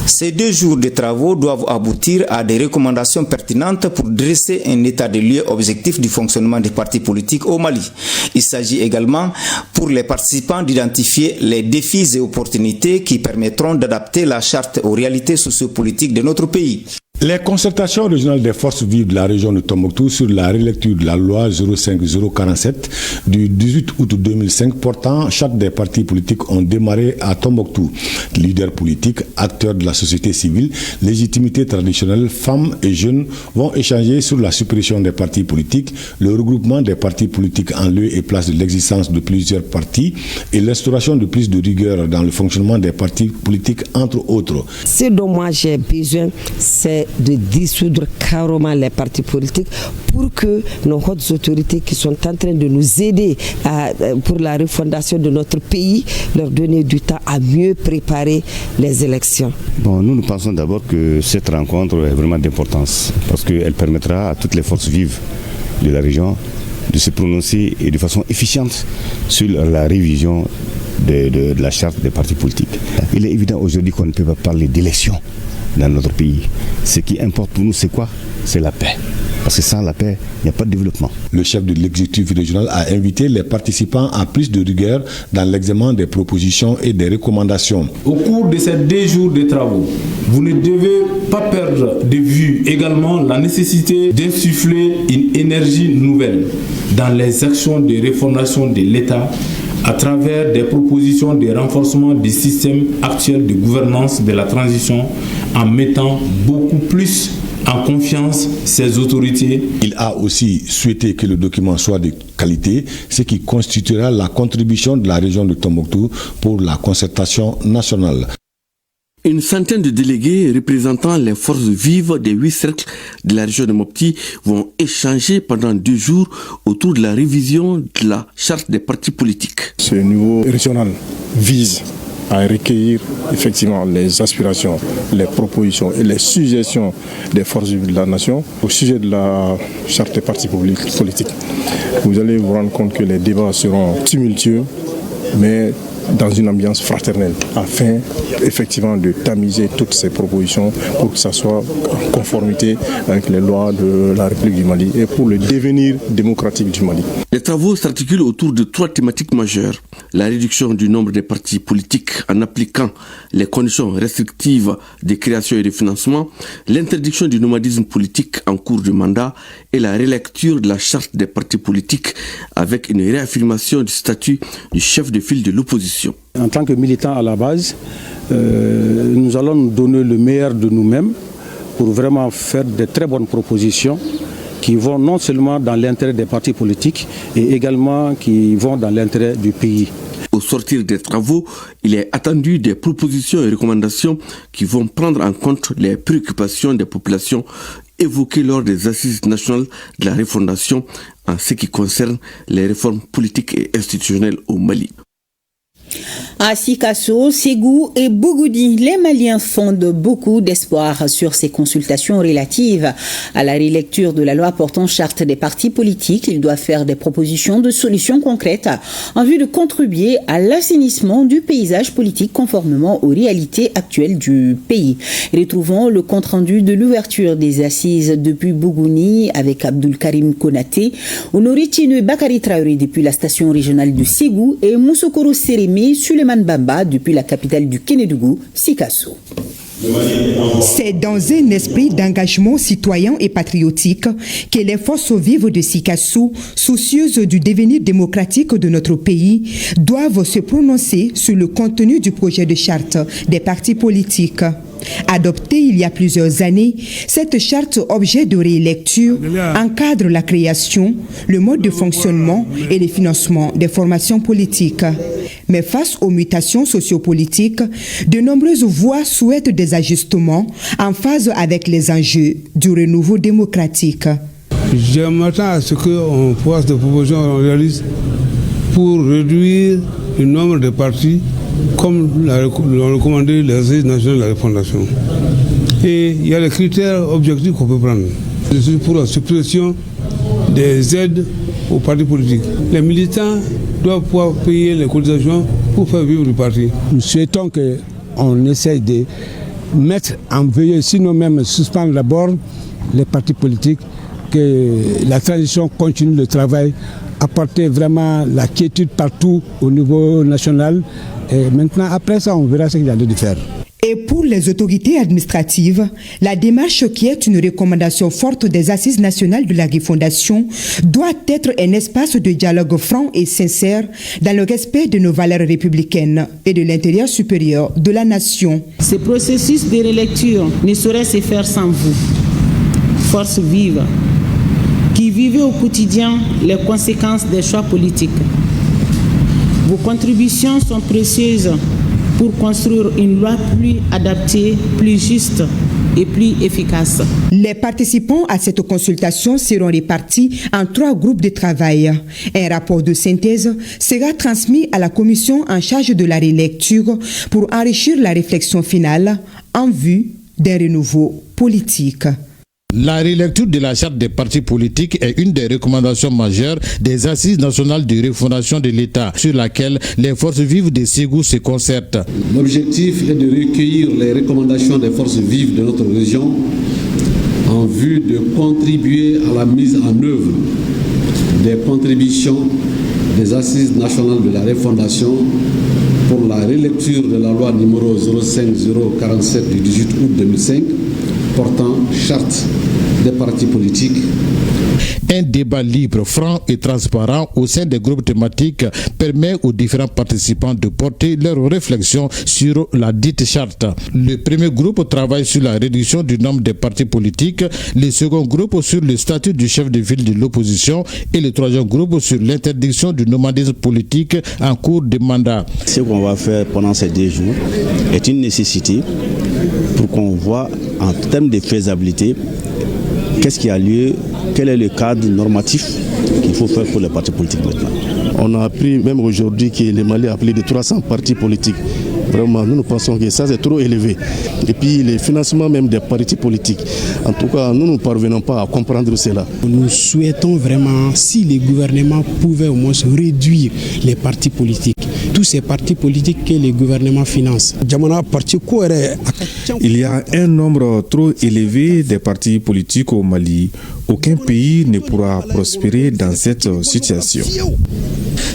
Ces 2 jours de travaux doivent aboutir à des recommandations pertinentes pour dresser un état de lieu objectif du fonctionnement des partis politiques au Mali. Il s'agit également pour les participants d'identifier les défis et opportunités qui permettront d'adapter la charte aux réalités sociopolitiques de notre pays. Les concertations régionales des forces vives de la région de Tombouctou sur la relecture de la loi 05047 du 18 août 2005 portant charte des partis politiques ont démarré à Tombouctou. Leaders politiques, acteurs de la société civile, légitimité traditionnelle, femmes et jeunes vont échanger sur la suppression des partis politiques, le regroupement des partis politiques en lieu et place de l'existence de plusieurs partis et l'instauration de plus de rigueur dans le fonctionnement des partis politiques, entre autres. Ce dont moi j'ai besoin, c'est de dissoudre carrément les partis politiques pour que nos hautes autorités qui sont en train de nous aider pour la refondation de notre pays, leur donner du temps à mieux préparer les élections. Bon, nous pensons d'abord que cette rencontre est vraiment d'importance parce qu'elle permettra à toutes les forces vives de la région de se prononcer et de façon efficiente sur la révision de la charte des partis politiques. Il est évident aujourd'hui qu'on ne peut pas parler d'élection dans notre pays. Ce qui importe pour nous, c'est quoi? C'est la paix. Parce que sans la paix, il n'y a pas de développement. Le chef de l'exécutif régional a invité les participants à plus de rigueur dans l'examen des propositions et des recommandations. Au cours de ces 2 jours de travaux, vous ne devez pas perdre de vue également la nécessité d'insuffler une énergie nouvelle dans les actions de refondation de l'État à travers des propositions de renforcement du système actuel de gouvernance de la transition en mettant beaucoup plus en confiance ses autorités. Il a aussi souhaité que le document soit de qualité, ce qui constituera la contribution de la région de Tombouctou pour la concertation nationale. Une centaine de délégués représentant les forces vives des 8 cercles de la région de Mopti vont échanger pendant 2 jours autour de la révision de la charte des partis politiques. Ce niveau régional vise à recueillir effectivement les aspirations, les propositions et les suggestions des forces vives de la nation au sujet de la charte des partis politiques. Vous allez vous rendre compte que les débats seront tumultueux, mais dans une ambiance fraternelle, afin effectivement de tamiser toutes ces propositions pour que ça soit en conformité avec les lois de la République du Mali et pour le devenir démocratique du Mali. Les travaux s'articulent autour de 3 thématiques majeures. La réduction du nombre des partis politiques en appliquant les conditions restrictives de création et de financement, l'interdiction du nomadisme politique en cours de mandat et la relecture de la charte des partis politiques avec une réaffirmation du statut du chef de file de l'opposition. En tant que militants à la base, nous allons nous donner le meilleur de nous-mêmes pour vraiment faire de très bonnes propositions qui vont non seulement dans l'intérêt des partis politiques et également qui vont dans l'intérêt du pays. Au sortir des travaux, il est attendu des propositions et recommandations qui vont prendre en compte les préoccupations des populations évoquées lors des assises nationales de la refondation en ce qui concerne les réformes politiques et institutionnelles au Mali. À Sikasso, Ségou et Bougoudi, les Maliens fondent beaucoup d'espoir sur ces consultations relatives à la relecture de la loi portant charte des partis politiques. Ils doivent faire des propositions de solutions concrètes en vue de contribuer à l'assainissement du paysage politique conformément aux réalités actuelles du pays. Retrouvons le compte-rendu de l'ouverture des assises depuis Bougouni avec Abdul Karim Konaté, Honoré Tine Bakari Traoré depuis la station régionale de Ségou et Moussokoro Sérémé Suleiman Bamba depuis la capitale du Kénédougou, Sikasso. C'est dans un esprit d'engagement citoyen et patriotique que les forces vives de Sikasso, soucieuses du devenir démocratique de notre pays, doivent se prononcer sur le contenu du projet de charte des partis politiques. Adoptée il y a plusieurs années, cette charte objet de rélecture encadre la création, le mode de fonctionnement et le financement des formations politiques. Mais face aux mutations sociopolitiques, de nombreuses voix souhaitent des ajustements en phase avec les enjeux du renouveau démocratique. Je m'attends à ce qu'on fasse des propositions réalistes pour réduire le nombre de partis comme l'ont recommandé les assises nationales de la refondation. Et il y a les critères objectifs qu'on peut prendre. Je suis pour la suppression des aides aux partis politiques. Les militants doivent pouvoir payer les cotisations pour faire vivre le parti. Nous souhaitons qu'on essaye de mettre en veille, sinon même suspendre d'abord les partis politiques, que la transition continue le travail, apporter vraiment la quiétude partout au niveau national. Et maintenant, après ça, on verra ce qu'il y a de faire. Et pour les autorités administratives, la démarche qui est une recommandation forte des Assises nationales de la refondation doit être un espace de dialogue franc et sincère dans le respect de nos valeurs républicaines et de l'intérêt supérieur de la nation. Ce processus de relecture ne saurait se faire sans vous, force vive, qui vivez au quotidien les conséquences des choix politiques. Vos contributions sont précieuses pour construire une loi plus adaptée, plus juste et plus efficace. Les participants à cette consultation seront répartis en 3 groupes de travail. Un rapport de synthèse sera transmis à la commission en charge de la relecture pour enrichir la réflexion finale en vue d'un renouveau politique. La relecture de la charte des partis politiques est une des recommandations majeures des Assises nationales de refondation de l'État, sur laquelle les forces vives de Ségou se concertent. L'objectif est de recueillir les recommandations des forces vives de notre région en vue de contribuer à la mise en œuvre des contributions des Assises nationales de la refondation pour la relecture de la loi numéro 05047 du 18 août 2005 portant charte des partis politiques. Un débat libre, franc et transparent au sein des groupes thématiques permet aux différents participants de porter leurs réflexions sur la dite charte. Le premier groupe travaille sur la réduction du nombre des partis politiques, le second groupe sur le statut du chef de ville de l'opposition et le troisième groupe sur l'interdiction du nomadisme politique en cours de mandat. Ce qu'on va faire pendant ces 2 jours est une nécessité pour qu'on voit en termes de faisabilité qu'est-ce qui a lieu, quel est le cadre normatif qu'il faut faire pour les partis politiques maintenant. On a appris même aujourd'hui que le Mali a appelé de 300 partis politiques. Vraiment, nous pensons que ça c'est trop élevé. Et puis le financement même des partis politiques. En tout cas, nous ne parvenons pas à comprendre cela. Nous souhaitons vraiment, si les gouvernements pouvaient au moins réduire les partis politiques, tous ces partis politiques que les gouvernements financent. Il y a un nombre trop élevé de partis politiques au Mali. Aucun pays ne pourra prospérer dans cette situation.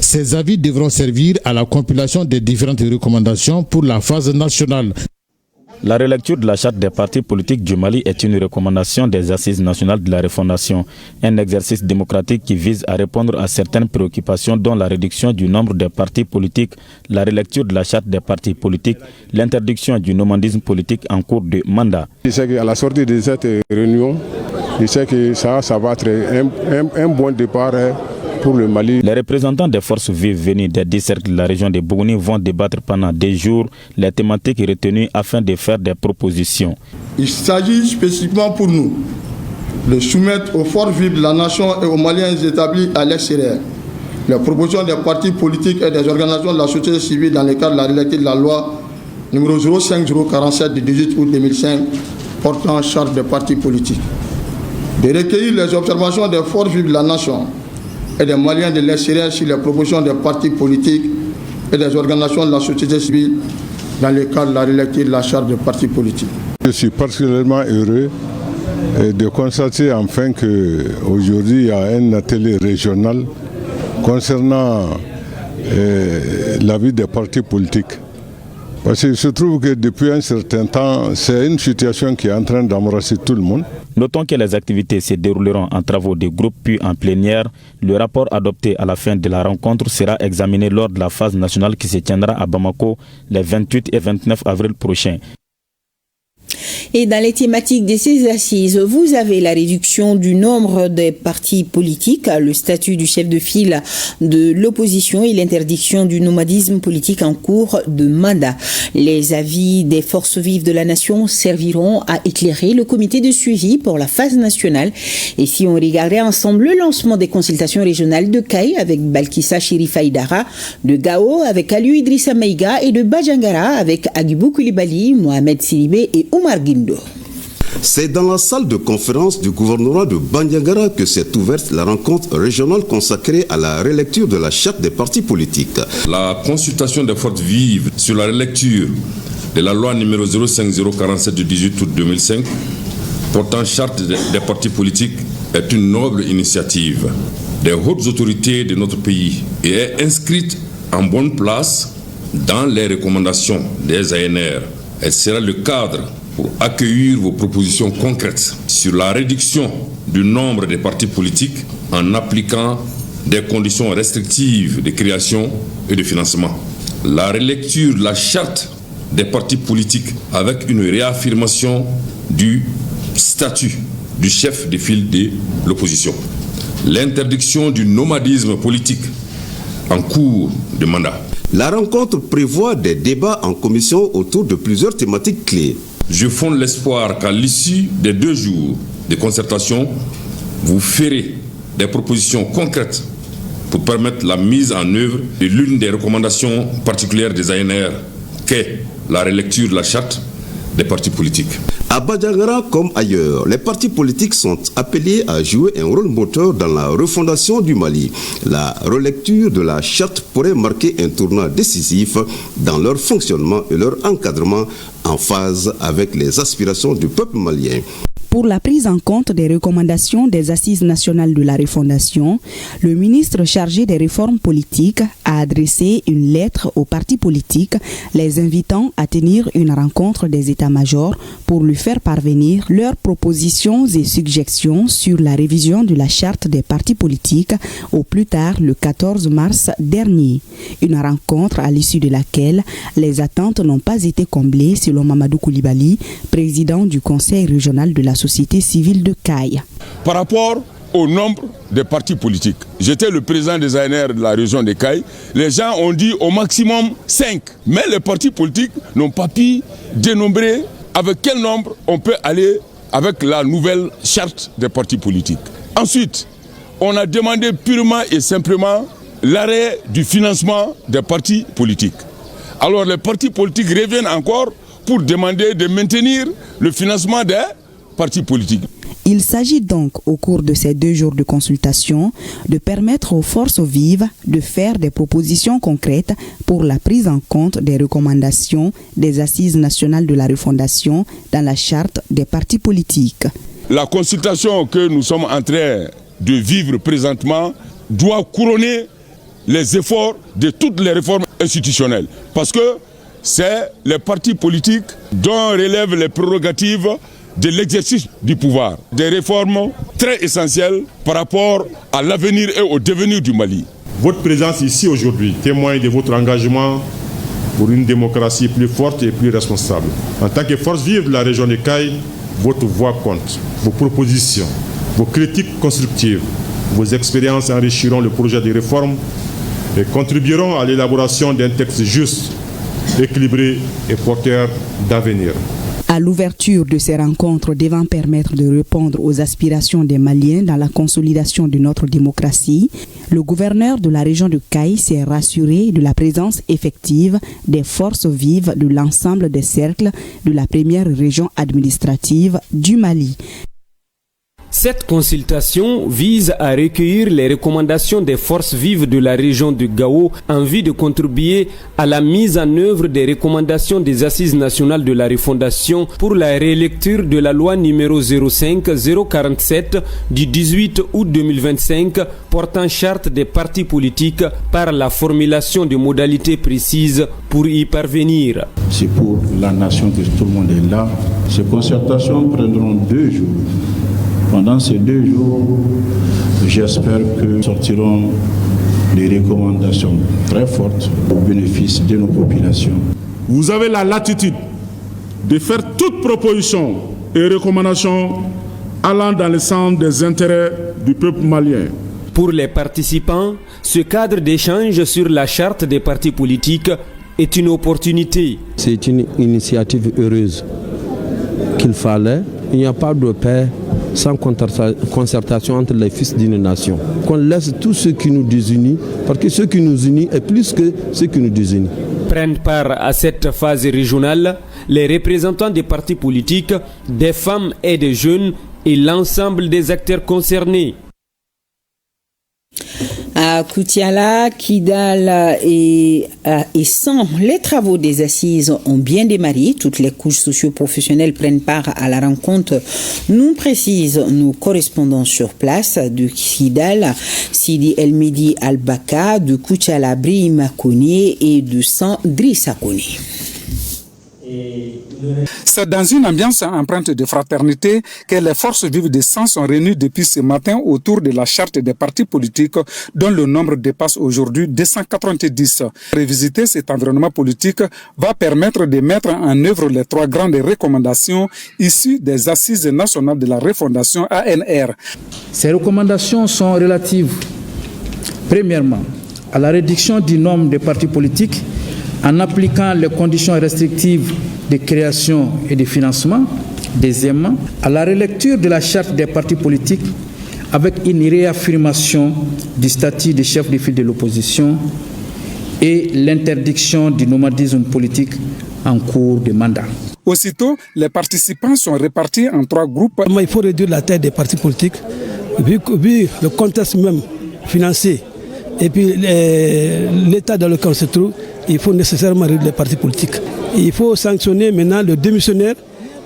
Ces avis devront servir à la compilation des différentes recommandations pour la phase nationale. La relecture de la charte des partis politiques du Mali est une recommandation des Assises nationales de la refondation, un exercice démocratique qui vise à répondre à certaines préoccupations dont la réduction du nombre de partis politiques, la relecture de la charte des partis politiques, l'interdiction du nomadisme politique en cours de mandat. Je sais qu'à la sortie de cette réunion, je sais que ça va être un bon départ pour le Mali. Les représentants des forces vives venues des 10 cercles de la région de Bougouni vont débattre pendant 2 jours les thématiques retenues afin de faire des propositions. Il s'agit spécifiquement pour nous de soumettre aux forces vives de la nation et aux Maliens établis à l'extérieur Les propositions des partis politiques et des organisations de la société civile dans le cadre de la relecture de la loi numéro 05047 du 18 août 2005 portant charte des partis politiques. De recueillir les observations des forces vives de la nation et des Maliens de l'extérieur sur les propositions des partis politiques et des organisations de la société civile dans le cadre de la relecture de la charte des partis politiques. Je suis particulièrement heureux de constater enfin qu'aujourd'hui il y a un atelier régional concernant la vie des partis politiques. Parce qu'il se trouve que depuis un certain temps, c'est une situation qui est en train d'embrasser tout le monde. Notons que les activités se dérouleront en travaux de groupe puis en plénière. Le rapport adopté à la fin de la rencontre sera examiné lors de la phase nationale qui se tiendra à Bamako les 28 et 29 avril prochains. Et dans les thématiques de ces assises, vous avez la réduction du nombre des partis politiques, le statut du chef de file de l'opposition et l'interdiction du nomadisme politique en cours de mandat. Les avis des forces vives de la nation serviront à éclairer le comité de suivi pour la phase nationale. Et si on regardait ensemble le lancement des consultations régionales de Kaï avec Balkissa Cherifa Idara, de Gao avec Aliou Idrissa Maïga et de Bajangara avec Agibou Koulibaly, Mohamed Sidibé et Omar Guindo. C'est dans la salle de conférence du gouvernorat de Bandiagara que s'est ouverte la rencontre régionale consacrée à la relecture de la charte des partis politiques. La consultation des forces vives sur la relecture de la loi numéro 05047 du 18 août 2005 portant charte des partis politiques est une noble initiative des hautes autorités de notre pays et est inscrite en bonne place dans les recommandations des ANR. Elle sera le cadre pour accueillir vos propositions concrètes sur la réduction du nombre des partis politiques en appliquant des conditions restrictives de création et de financement. La relecture de la charte des partis politiques avec une réaffirmation du statut du chef de file de l'opposition. L'interdiction du nomadisme politique en cours de mandat. La rencontre prévoit des débats en commission autour de plusieurs thématiques clés. Je fonde l'espoir qu'à l'issue des 2 jours de concertation, vous ferez des propositions concrètes pour permettre la mise en œuvre de l'une des recommandations particulières des ANR, qu'est la relecture de la charte des partis politiques. À Badjagara comme ailleurs, les partis politiques sont appelés à jouer un rôle moteur dans la refondation du Mali. La relecture de la charte pourrait marquer un tournant décisif dans leur fonctionnement et leur encadrement en phase avec les aspirations du peuple malien. Pour la prise en compte des recommandations des Assises nationales de la refondation, le ministre chargé des réformes politiques a adressé une lettre aux partis politiques les invitant à tenir une rencontre des états-majors pour lui faire parvenir leurs propositions et suggestions sur la révision de la charte des partis politiques au plus tard le 14 mars dernier. Une rencontre à l'issue de laquelle les attentes n'ont pas été comblées selon Mamadou Koulibaly, président du conseil régional de la société civile de Kaï. Par rapport au nombre de partis politiques, j'étais le président des ANR de la région de Kaï, les gens ont dit au maximum 5, mais les partis politiques n'ont pas pu dénombrer avec quel nombre on peut aller avec la nouvelle charte des partis politiques. Ensuite, on a demandé purement et simplement l'arrêt du financement des partis politiques. Alors les partis politiques reviennent encore pour demander de maintenir le financement des partis politiques. Il s'agit donc, au cours de ces 2 jours de consultation, de permettre aux forces vives de faire des propositions concrètes pour la prise en compte des recommandations des Assises nationales de la refondation dans la charte des partis politiques. La consultation que nous sommes en train de vivre présentement doit couronner les efforts de toutes les réformes institutionnelles. Parce que c'est les partis politiques dont relèvent les prérogatives de l'exercice du pouvoir. Des réformes très essentielles par rapport à l'avenir et au devenir du Mali. Votre présence ici aujourd'hui témoigne de votre engagement pour une démocratie plus forte et plus responsable. En tant que force vive de la région de Kaï, votre voix compte. Vos propositions, vos critiques constructives, vos expériences enrichiront le projet de réforme et contribueront à l'élaboration d'un texte juste, équilibré et porteur d'avenir. À l'ouverture de ces rencontres devant permettre de répondre aux aspirations des Maliens dans la consolidation de notre démocratie, le gouverneur de la région de Caille s'est rassuré de la présence effective des forces vives de l'ensemble des cercles de la première région administrative du Mali. Cette consultation vise à recueillir les recommandations des forces vives de la région de Gao en vue de contribuer à la mise en œuvre des recommandations des Assises nationales de la refondation pour la rélecture de la loi numéro 05-047 du 18 août 2025 portant charte des partis politiques par la formulation de modalités précises pour y parvenir. C'est pour la nation que tout le monde est là. Ces concertations prendront 2 jours. Pendant ces 2 jours, j'espère que sortiront des recommandations très fortes au bénéfice de nos populations. Vous avez la latitude de faire toute proposition et recommandation allant dans le sens des intérêts du peuple malien. Pour les participants, ce cadre d'échange sur la charte des partis politiques est une opportunité. C'est une initiative heureuse qu'il fallait. Il n'y a pas de paix sans concertation entre les fils d'une nation. Qu'on laisse tout ce qui nous désunit, parce que ce qui nous unit est plus que ce qui nous désunit. Prennent part à cette phase régionale les représentants des partis politiques, des femmes et des jeunes et l'ensemble des acteurs concernés. À Koutiala, Kidal et San, les travaux des assises ont bien démarré. Toutes les couches socio-professionnelles prennent part à la rencontre, nous précisent nos correspondants sur place. De Kidal, Sidi Elmedi Albaka, de Koutiala, Brima Kone et de San, Drissa Kone. C'est dans une ambiance empreinte de fraternité que les forces vives de San sont réunies depuis ce matin autour de la charte des partis politiques dont le nombre dépasse aujourd'hui 290. Revisiter cet environnement politique va permettre de mettre en œuvre les 3 grandes recommandations issues des Assises nationales de la refondation ANR. Ces recommandations sont relatives, premièrement, à la réduction du nombre de partis politiques en appliquant les conditions restrictives de création et de financement. Deuxièmement, à la relecture de la charte des partis politiques avec une réaffirmation du statut de chef de file de l'opposition et l'interdiction du nomadisme politique en cours de mandat. Aussitôt, les participants sont répartis en 3 groupes. Il faut réduire la taille des partis politiques, vu le contexte même financier et puis l'état dans lequel on se trouve. Il faut nécessairement réduire les partis politiques. Il faut sanctionner maintenant le démissionnaire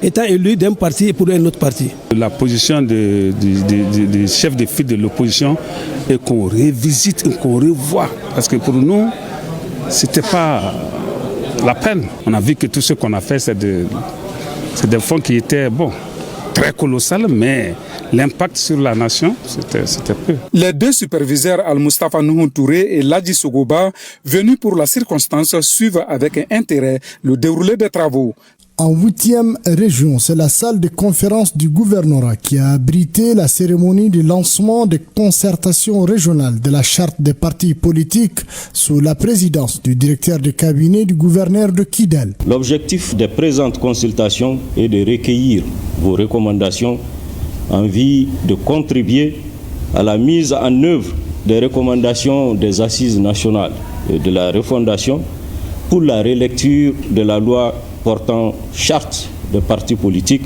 étant élu d'un parti pour un autre parti. La position du chef de file de l'opposition est qu'on revisite, qu'on revoie. Parce que pour nous, ce n'était pas la peine. On a vu que tout ce qu'on a fait, c'est des fonds qui étaient très colossal, mais l'impact sur la nation, c'était peu. Les 2 superviseurs Al-Mustafa Nouhou Touré et Ladji Sogoba, venus pour la circonstance, suivent avec intérêt le déroulé des travaux. En 8e région, c'est la salle de conférence du gouvernorat qui a abrité la cérémonie de lancement des concertations régionales de la charte des partis politiques sous la présidence du directeur de cabinet du gouverneur de Kidal. L'objectif des présentes consultations est de recueillir vos recommandations en vue de contribuer à la mise en œuvre des recommandations des Assises nationales de la refondation pour la relecture de la loi portant charte des partis politiques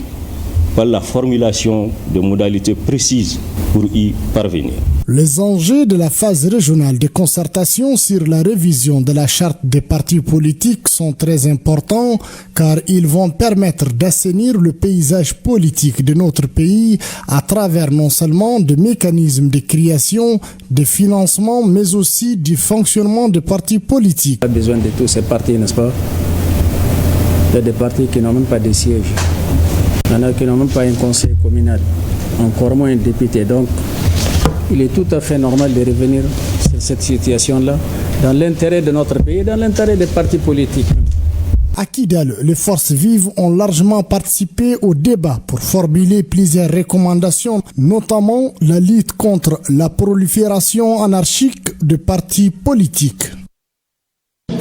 par la formulation de modalités précises pour y parvenir. Les enjeux de la phase régionale de concertation sur la révision de la charte des partis politiques sont très importants car ils vont permettre d'assainir le paysage politique de notre pays à travers non seulement des mécanismes de création, de financement, mais aussi du fonctionnement des partis politiques. On a besoin de tous ces partis, n'est-ce pas? Il y a des partis qui n'ont même pas de siège. Il y en a qui n'ont même pas un conseil communal, encore moins un député. Donc, il est tout à fait normal de revenir sur cette situation-là, dans l'intérêt de notre pays, dans l'intérêt des partis politiques. À Kidal, les forces vives ont largement participé au débat pour formuler plusieurs recommandations, notamment la lutte contre la prolifération anarchique de partis politiques.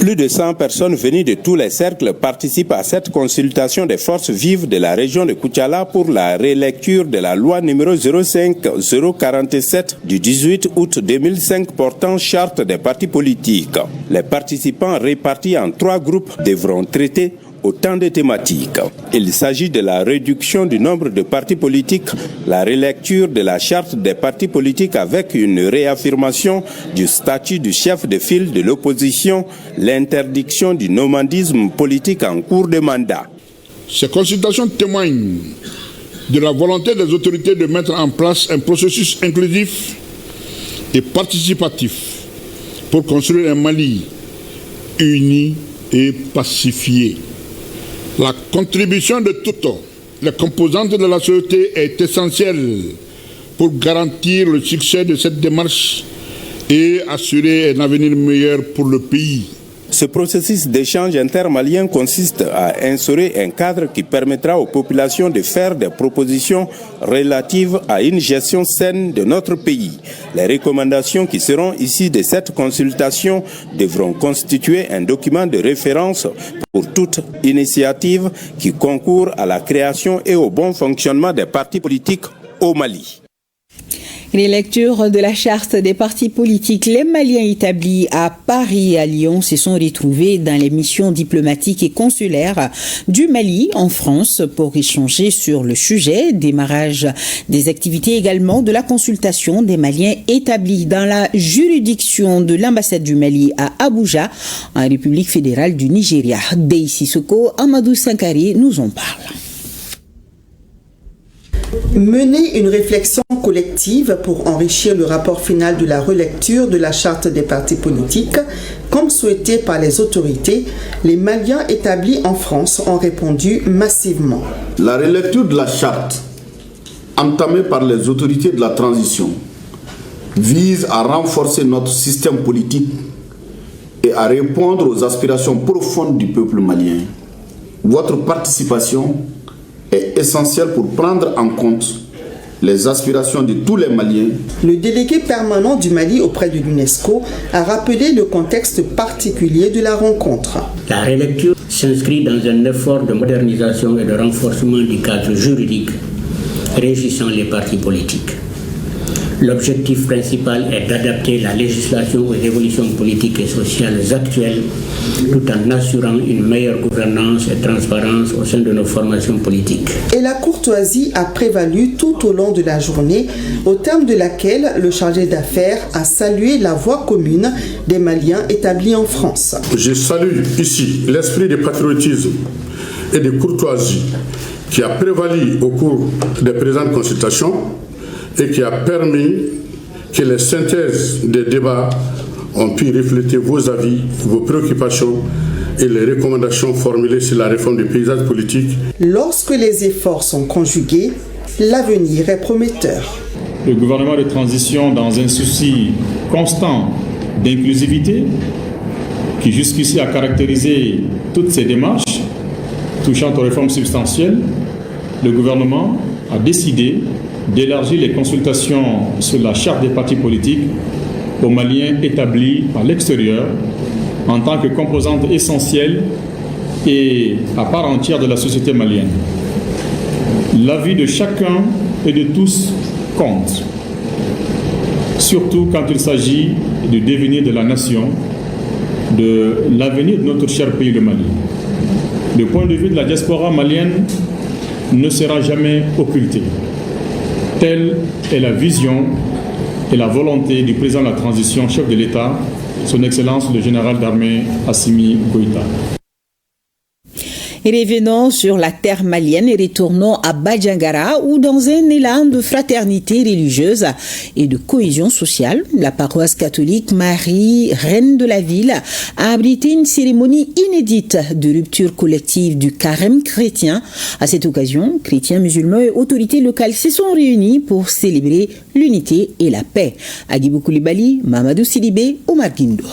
Plus de 100 personnes venues de tous les cercles participent à cette consultation des forces vives de la région de Koutiala pour la rélecture de la loi numéro 05-047 du 18 août 2005 portant charte des partis politiques. Les participants répartis en 3 groupes devront traiter autant de thématiques. Il s'agit de la réduction du nombre de partis politiques, la relecture de la charte des partis politiques avec une réaffirmation du statut du chef de file de l'opposition, l'interdiction du nomadisme politique en cours de mandat. Ces consultations témoignent de la volonté des autorités de mettre en place un processus inclusif et participatif pour construire un Mali uni et pacifié. La contribution de toutes les composantes de la société est essentielle pour garantir le succès de cette démarche et assurer un avenir meilleur pour le pays. Ce processus d'échange intermalien consiste à instaurer un cadre qui permettra aux populations de faire des propositions relatives à une gestion saine de notre pays. Les recommandations qui seront issues de cette consultation devront constituer un document de référence pour toute initiative qui concourt à la création et au bon fonctionnement des partis politiques au Mali. Les lectures de la charte des partis politiques, les Maliens établis à Paris et à Lyon se sont retrouvés dans les missions diplomatiques et consulaires du Mali en France pour échanger sur le sujet, démarrage des activités également de la consultation des Maliens établis dans la juridiction de l'ambassade du Mali à Abuja, en République fédérale du Nigeria. Dey Sissoko, Amadou Sankari nous en parle. Mener une réflexion collective pour enrichir le rapport final de la relecture de la charte des partis politiques, comme souhaité par les autorités, les Maliens établis en France ont répondu massivement. La relecture de la charte, entamée par les autorités de la transition, vise à renforcer notre système politique et à répondre aux aspirations profondes du peuple malien. Votre participation est essentiel pour prendre en compte les aspirations de tous les Maliens. Le délégué permanent du Mali auprès de l'UNESCO a rappelé le contexte particulier de la rencontre. La relecture s'inscrit dans un effort de modernisation et de renforcement du cadre juridique régissant les partis politiques. L'objectif principal est d'adapter la législation aux évolutions politiques et sociales actuelles, tout en assurant une meilleure gouvernance et transparence au sein de nos formations politiques. Et la courtoisie a prévalu tout au long de la journée, au terme de laquelle le chargé d'affaires a salué la voix commune des Maliens établis en France. Je salue ici l'esprit de patriotisme et de courtoisie qui a prévalu au cours des présentes consultations et qui a permis que les synthèses des débats ont pu refléter vos avis, vos préoccupations et les recommandations formulées sur la réforme du paysage politique. Lorsque les efforts sont conjugués, l'avenir est prometteur. Le gouvernement de transition, dans un souci constant d'inclusivité, qui jusqu'ici a caractérisé toutes ces démarches touchant aux réformes substantielles, le gouvernement a décidé d'élargir les consultations sur la charte des partis politiques aux Maliens établis à l'extérieur en tant que composante essentielle et à part entière de la société malienne. L'avis de chacun et de tous compte, surtout quand il s'agit du devenir de la nation, de l'avenir de notre cher pays, le Mali. Le point de vue de la diaspora malienne ne sera jamais occulté. Telle est la vision et la volonté du président de la transition, chef de l'État, son Excellence le général d'armée Assimi Goïta. Et revenons sur la terre malienne et retournons à Badjangara où dans un élan de fraternité religieuse et de cohésion sociale, la paroisse catholique Marie, reine de la ville, a abrité une cérémonie inédite de rupture collective du carême chrétien. À cette occasion, chrétiens, musulmans et autorités locales se sont réunis pour célébrer l'unité et la paix. Agibou Koulibaly, Mamadou Sidibé, Omar Guindo.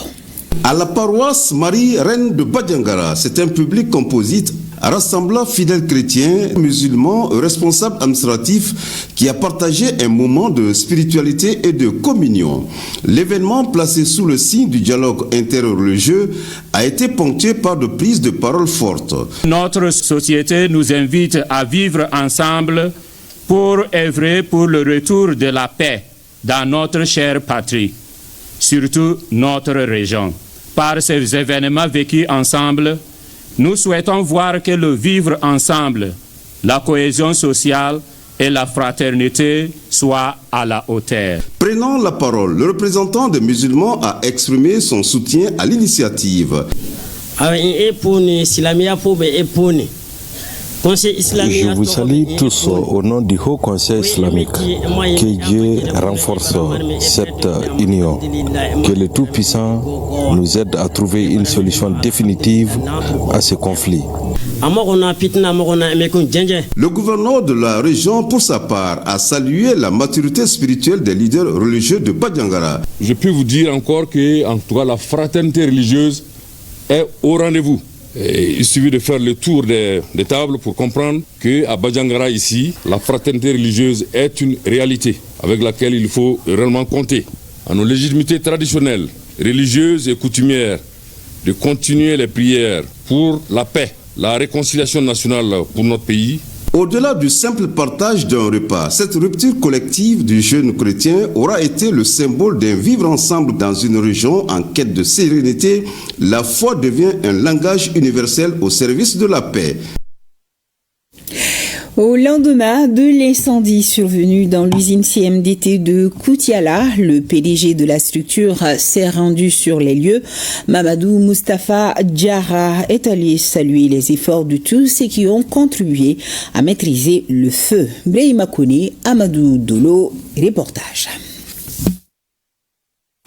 À la paroisse Marie-Reine de Badjangara, c'est un public composite rassemblant fidèles chrétiens, musulmans, responsables administratifs qui a partagé un moment de spiritualité et de communion. L'événement, placé sous le signe du dialogue interreligieux, a été ponctué par de prises de paroles fortes. Notre société nous invite à vivre ensemble pour œuvrer pour le retour de la paix dans notre chère patrie, surtout notre région. Par ces événements vécus ensemble, nous souhaitons voir que le vivre ensemble, la cohésion sociale et la fraternité soient à la hauteur. Prenant la parole, le représentant des musulmans a exprimé son soutien à l'initiative. Je vous salue tous au nom du Haut Conseil islamique. Que Dieu renforce cette union. Que le Tout-Puissant nous aide à trouver une solution définitive à ce conflit. Le gouverneur de la région, pour sa part, a salué la maturité spirituelle des leaders religieux de Badjangara. Je peux vous dire encore que, en tout cas, la fraternité religieuse est au rendez-vous. Et il suffit de faire le tour des tables pour comprendre qu'à Badjangara ici, la fraternité religieuse est une réalité avec laquelle il faut réellement compter. À nos légitimités traditionnelles, religieuses et coutumières, de continuer les prières pour la paix, la réconciliation nationale pour notre pays. Au-delà du simple partage d'un repas, cette rupture collective du jeune chrétien aura été le symbole d'un vivre ensemble dans une région en quête de sérénité. La foi devient un langage universel au service de la paix. Au lendemain de l'incendie survenu dans l'usine CMDT de Koutiala, le PDG de la structure s'est rendu sur les lieux. Mamadou Moustapha Diarra est allé saluer les efforts de tous ceux qui ont contribué à maîtriser le feu. Brahima Kone, Amadou Dolo, reportage.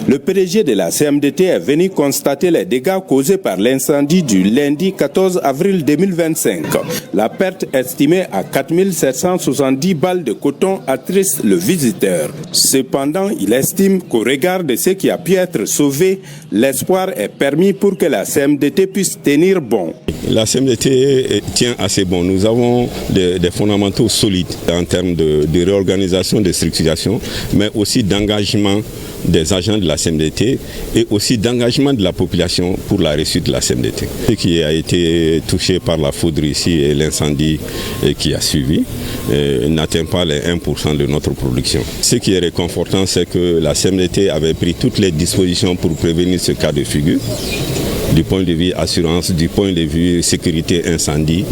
Le PDG de la CMDT est venu constater les dégâts causés par l'incendie du lundi 14 avril 2025. La perte estimée à 4770 balles de coton attriste le visiteur. Cependant, il estime qu'au regard de ce qui a pu être sauvé, l'espoir est permis pour que la CMDT puisse tenir bon. La CMDT tient assez bon. Nous avons des fondamentaux solides en termes de réorganisation, de structuration, mais aussi d'engagement des agents de la CMDT et aussi d'engagement de la population pour la réussite de la CMDT. Ce qui a été touché par la foudre ici et l'incendie qui a suivi n'atteint pas les 1% de notre production. Ce qui est réconfortant, c'est que la CMDT avait pris toutes les dispositions pour prévenir ce cas de figure, du point de vue assurance, du point de vue sécurité incendie,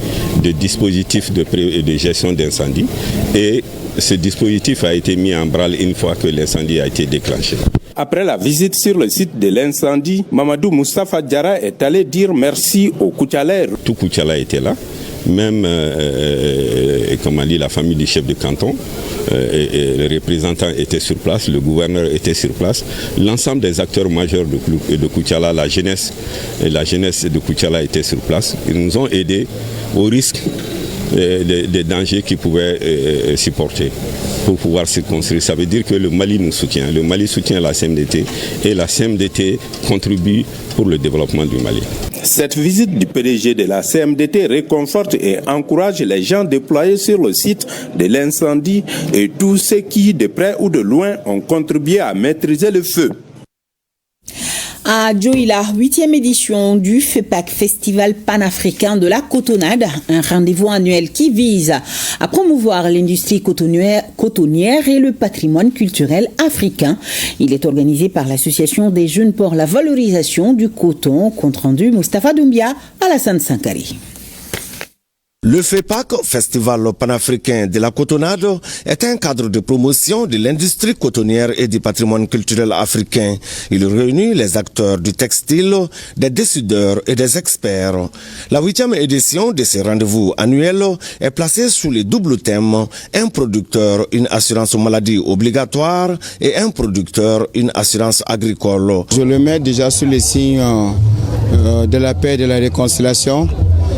de dispositifs de gestion d'incendie. Et ce dispositif a été mis en branle une fois que l'incendie a été déclenché. Après la visite sur le site de l'incendie, Mamadou Moustapha Diarra est allé dire merci aux Koutialais. Tout Koutiala était là, même comme a dit la famille du chef de canton, et les représentants étaient sur place, le gouverneur était sur place, l'ensemble des acteurs majeurs de Koutiala, la jeunesse de Koutiala était sur place. Ils nous ont aidés au risque des dangers qu'ils pouvaient supporter pour pouvoir se construire. Ça veut dire que le Mali nous soutient. Le Mali soutient la CMDT et la CMDT contribue pour le développement du Mali. Cette visite du PDG de la CMDT réconforte et encourage les gens déployés sur le site de l'incendie et tous ceux qui, de près ou de loin, ont contribué à maîtriser le feu. À Dioïla, 8e édition du FEPAC, Festival panafricain de la cotonnade, un rendez-vous annuel qui vise à promouvoir l'industrie cotonnière et le patrimoine culturel africain. Il est organisé par l'Association des jeunes pour la valorisation du coton. Compte rendu Moustapha Doumbia, Alassane Sankari. Le FEPAC, Festival panafricain de la cotonnade, est un cadre de promotion de l'industrie cotonnière et du patrimoine culturel africain. Il réunit les acteurs du textile, des décideurs et des experts. La 8e édition de ce rendez-vous annuel est placée sous le double thème un producteur, une assurance maladie obligatoire et un producteur, une assurance agricole. Je le mets déjà sous le signe de la paix et de la réconciliation,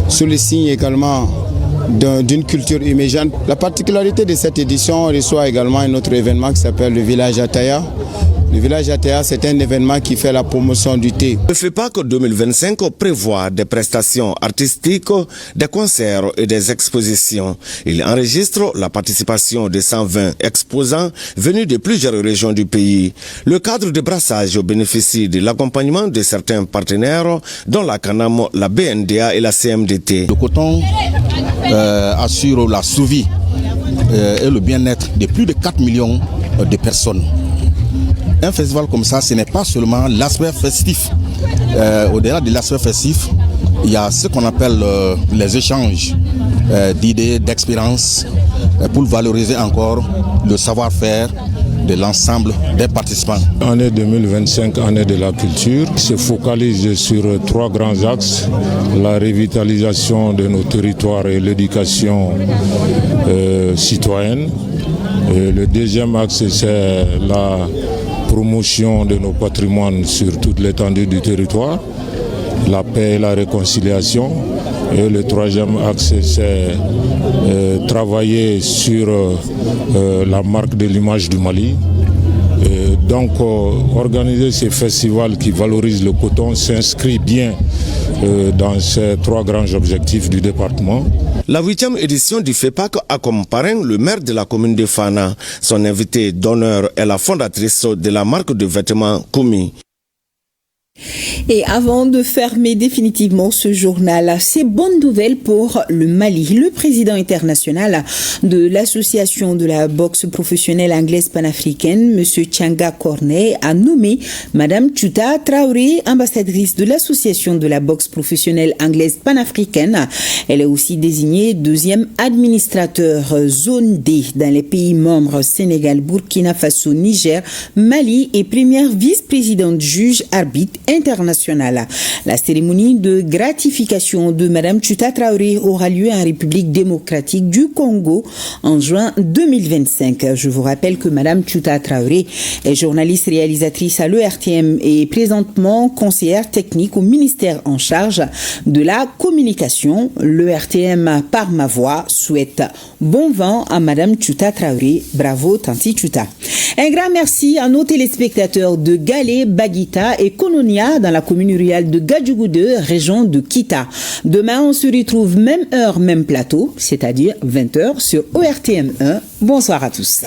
sous le signe également d'une culture immédiate. La particularité de cette édition reçoit également un autre événement qui s'appelle le village Ataya, Le village ATA, c'est un événement qui fait la promotion du thé. Le FEPAC 2025 prévoit des prestations artistiques, des concerts et des expositions. Il enregistre la participation de 120 exposants venus de plusieurs régions du pays. Le cadre de brassage bénéficie de l'accompagnement de certains partenaires, dont la CANAM, la BNDA et la CMDT. Le coton assure la survie et le bien-être de plus de 4 millions de personnes. Un festival comme ça, ce n'est pas seulement l'aspect festif. Au-delà de l'aspect festif, il y a ce qu'on appelle les échanges d'idées, d'expériences, pour valoriser encore le savoir-faire de l'ensemble des participants. Année 2025, année de la culture, se focalise sur 3 grands axes: la revitalisation de nos territoires et l'éducation citoyenne. Et le deuxième axe, c'est la promotion de nos patrimoines sur toute l'étendue du territoire, la paix et la réconciliation. Et le troisième axe, c'est travailler sur la marque de l'image du Mali. Et donc, organiser ces festivals qui valorisent le coton s'inscrit bien dans ces 3 grands objectifs du département. La 8e édition du FEPAC a comme parrain le maire de la commune de Fana. Son invité d'honneur est la fondatrice de la marque de vêtements Koumi. Et avant de fermer définitivement ce journal, c'est bonne nouvelle pour le Mali. Le président international de l'association de la boxe professionnelle anglaise panafricaine, M. Tchanga Cornet, a nommé Mme Tuta Traoré, ambassadrice de l'association de la boxe professionnelle anglaise panafricaine. Elle est aussi désignée 2e administrateur zone D dans les pays membres Sénégal, Burkina Faso, Niger, Mali et première vice-présidente juge arbitre internationale. La cérémonie de gratification de Mme Tuta Traoré aura lieu en République démocratique du Congo en juin 2025. Je vous rappelle que Mme Tuta Traoré est journaliste réalisatrice à l'ERTM et présentement conseillère technique au ministère en charge de la communication. L'ERTM, par ma voix, souhaite bon vent à Mme Tuta Traoré. Bravo, Tanti Tuta. Un grand merci à nos téléspectateurs de Galé, Baguita et Kononia dans la commune rurale de Gadjougou 2, région de Kita. Demain, on se retrouve même heure, même plateau, c'est-à-dire 20h sur ORTM 1. Bonsoir à tous.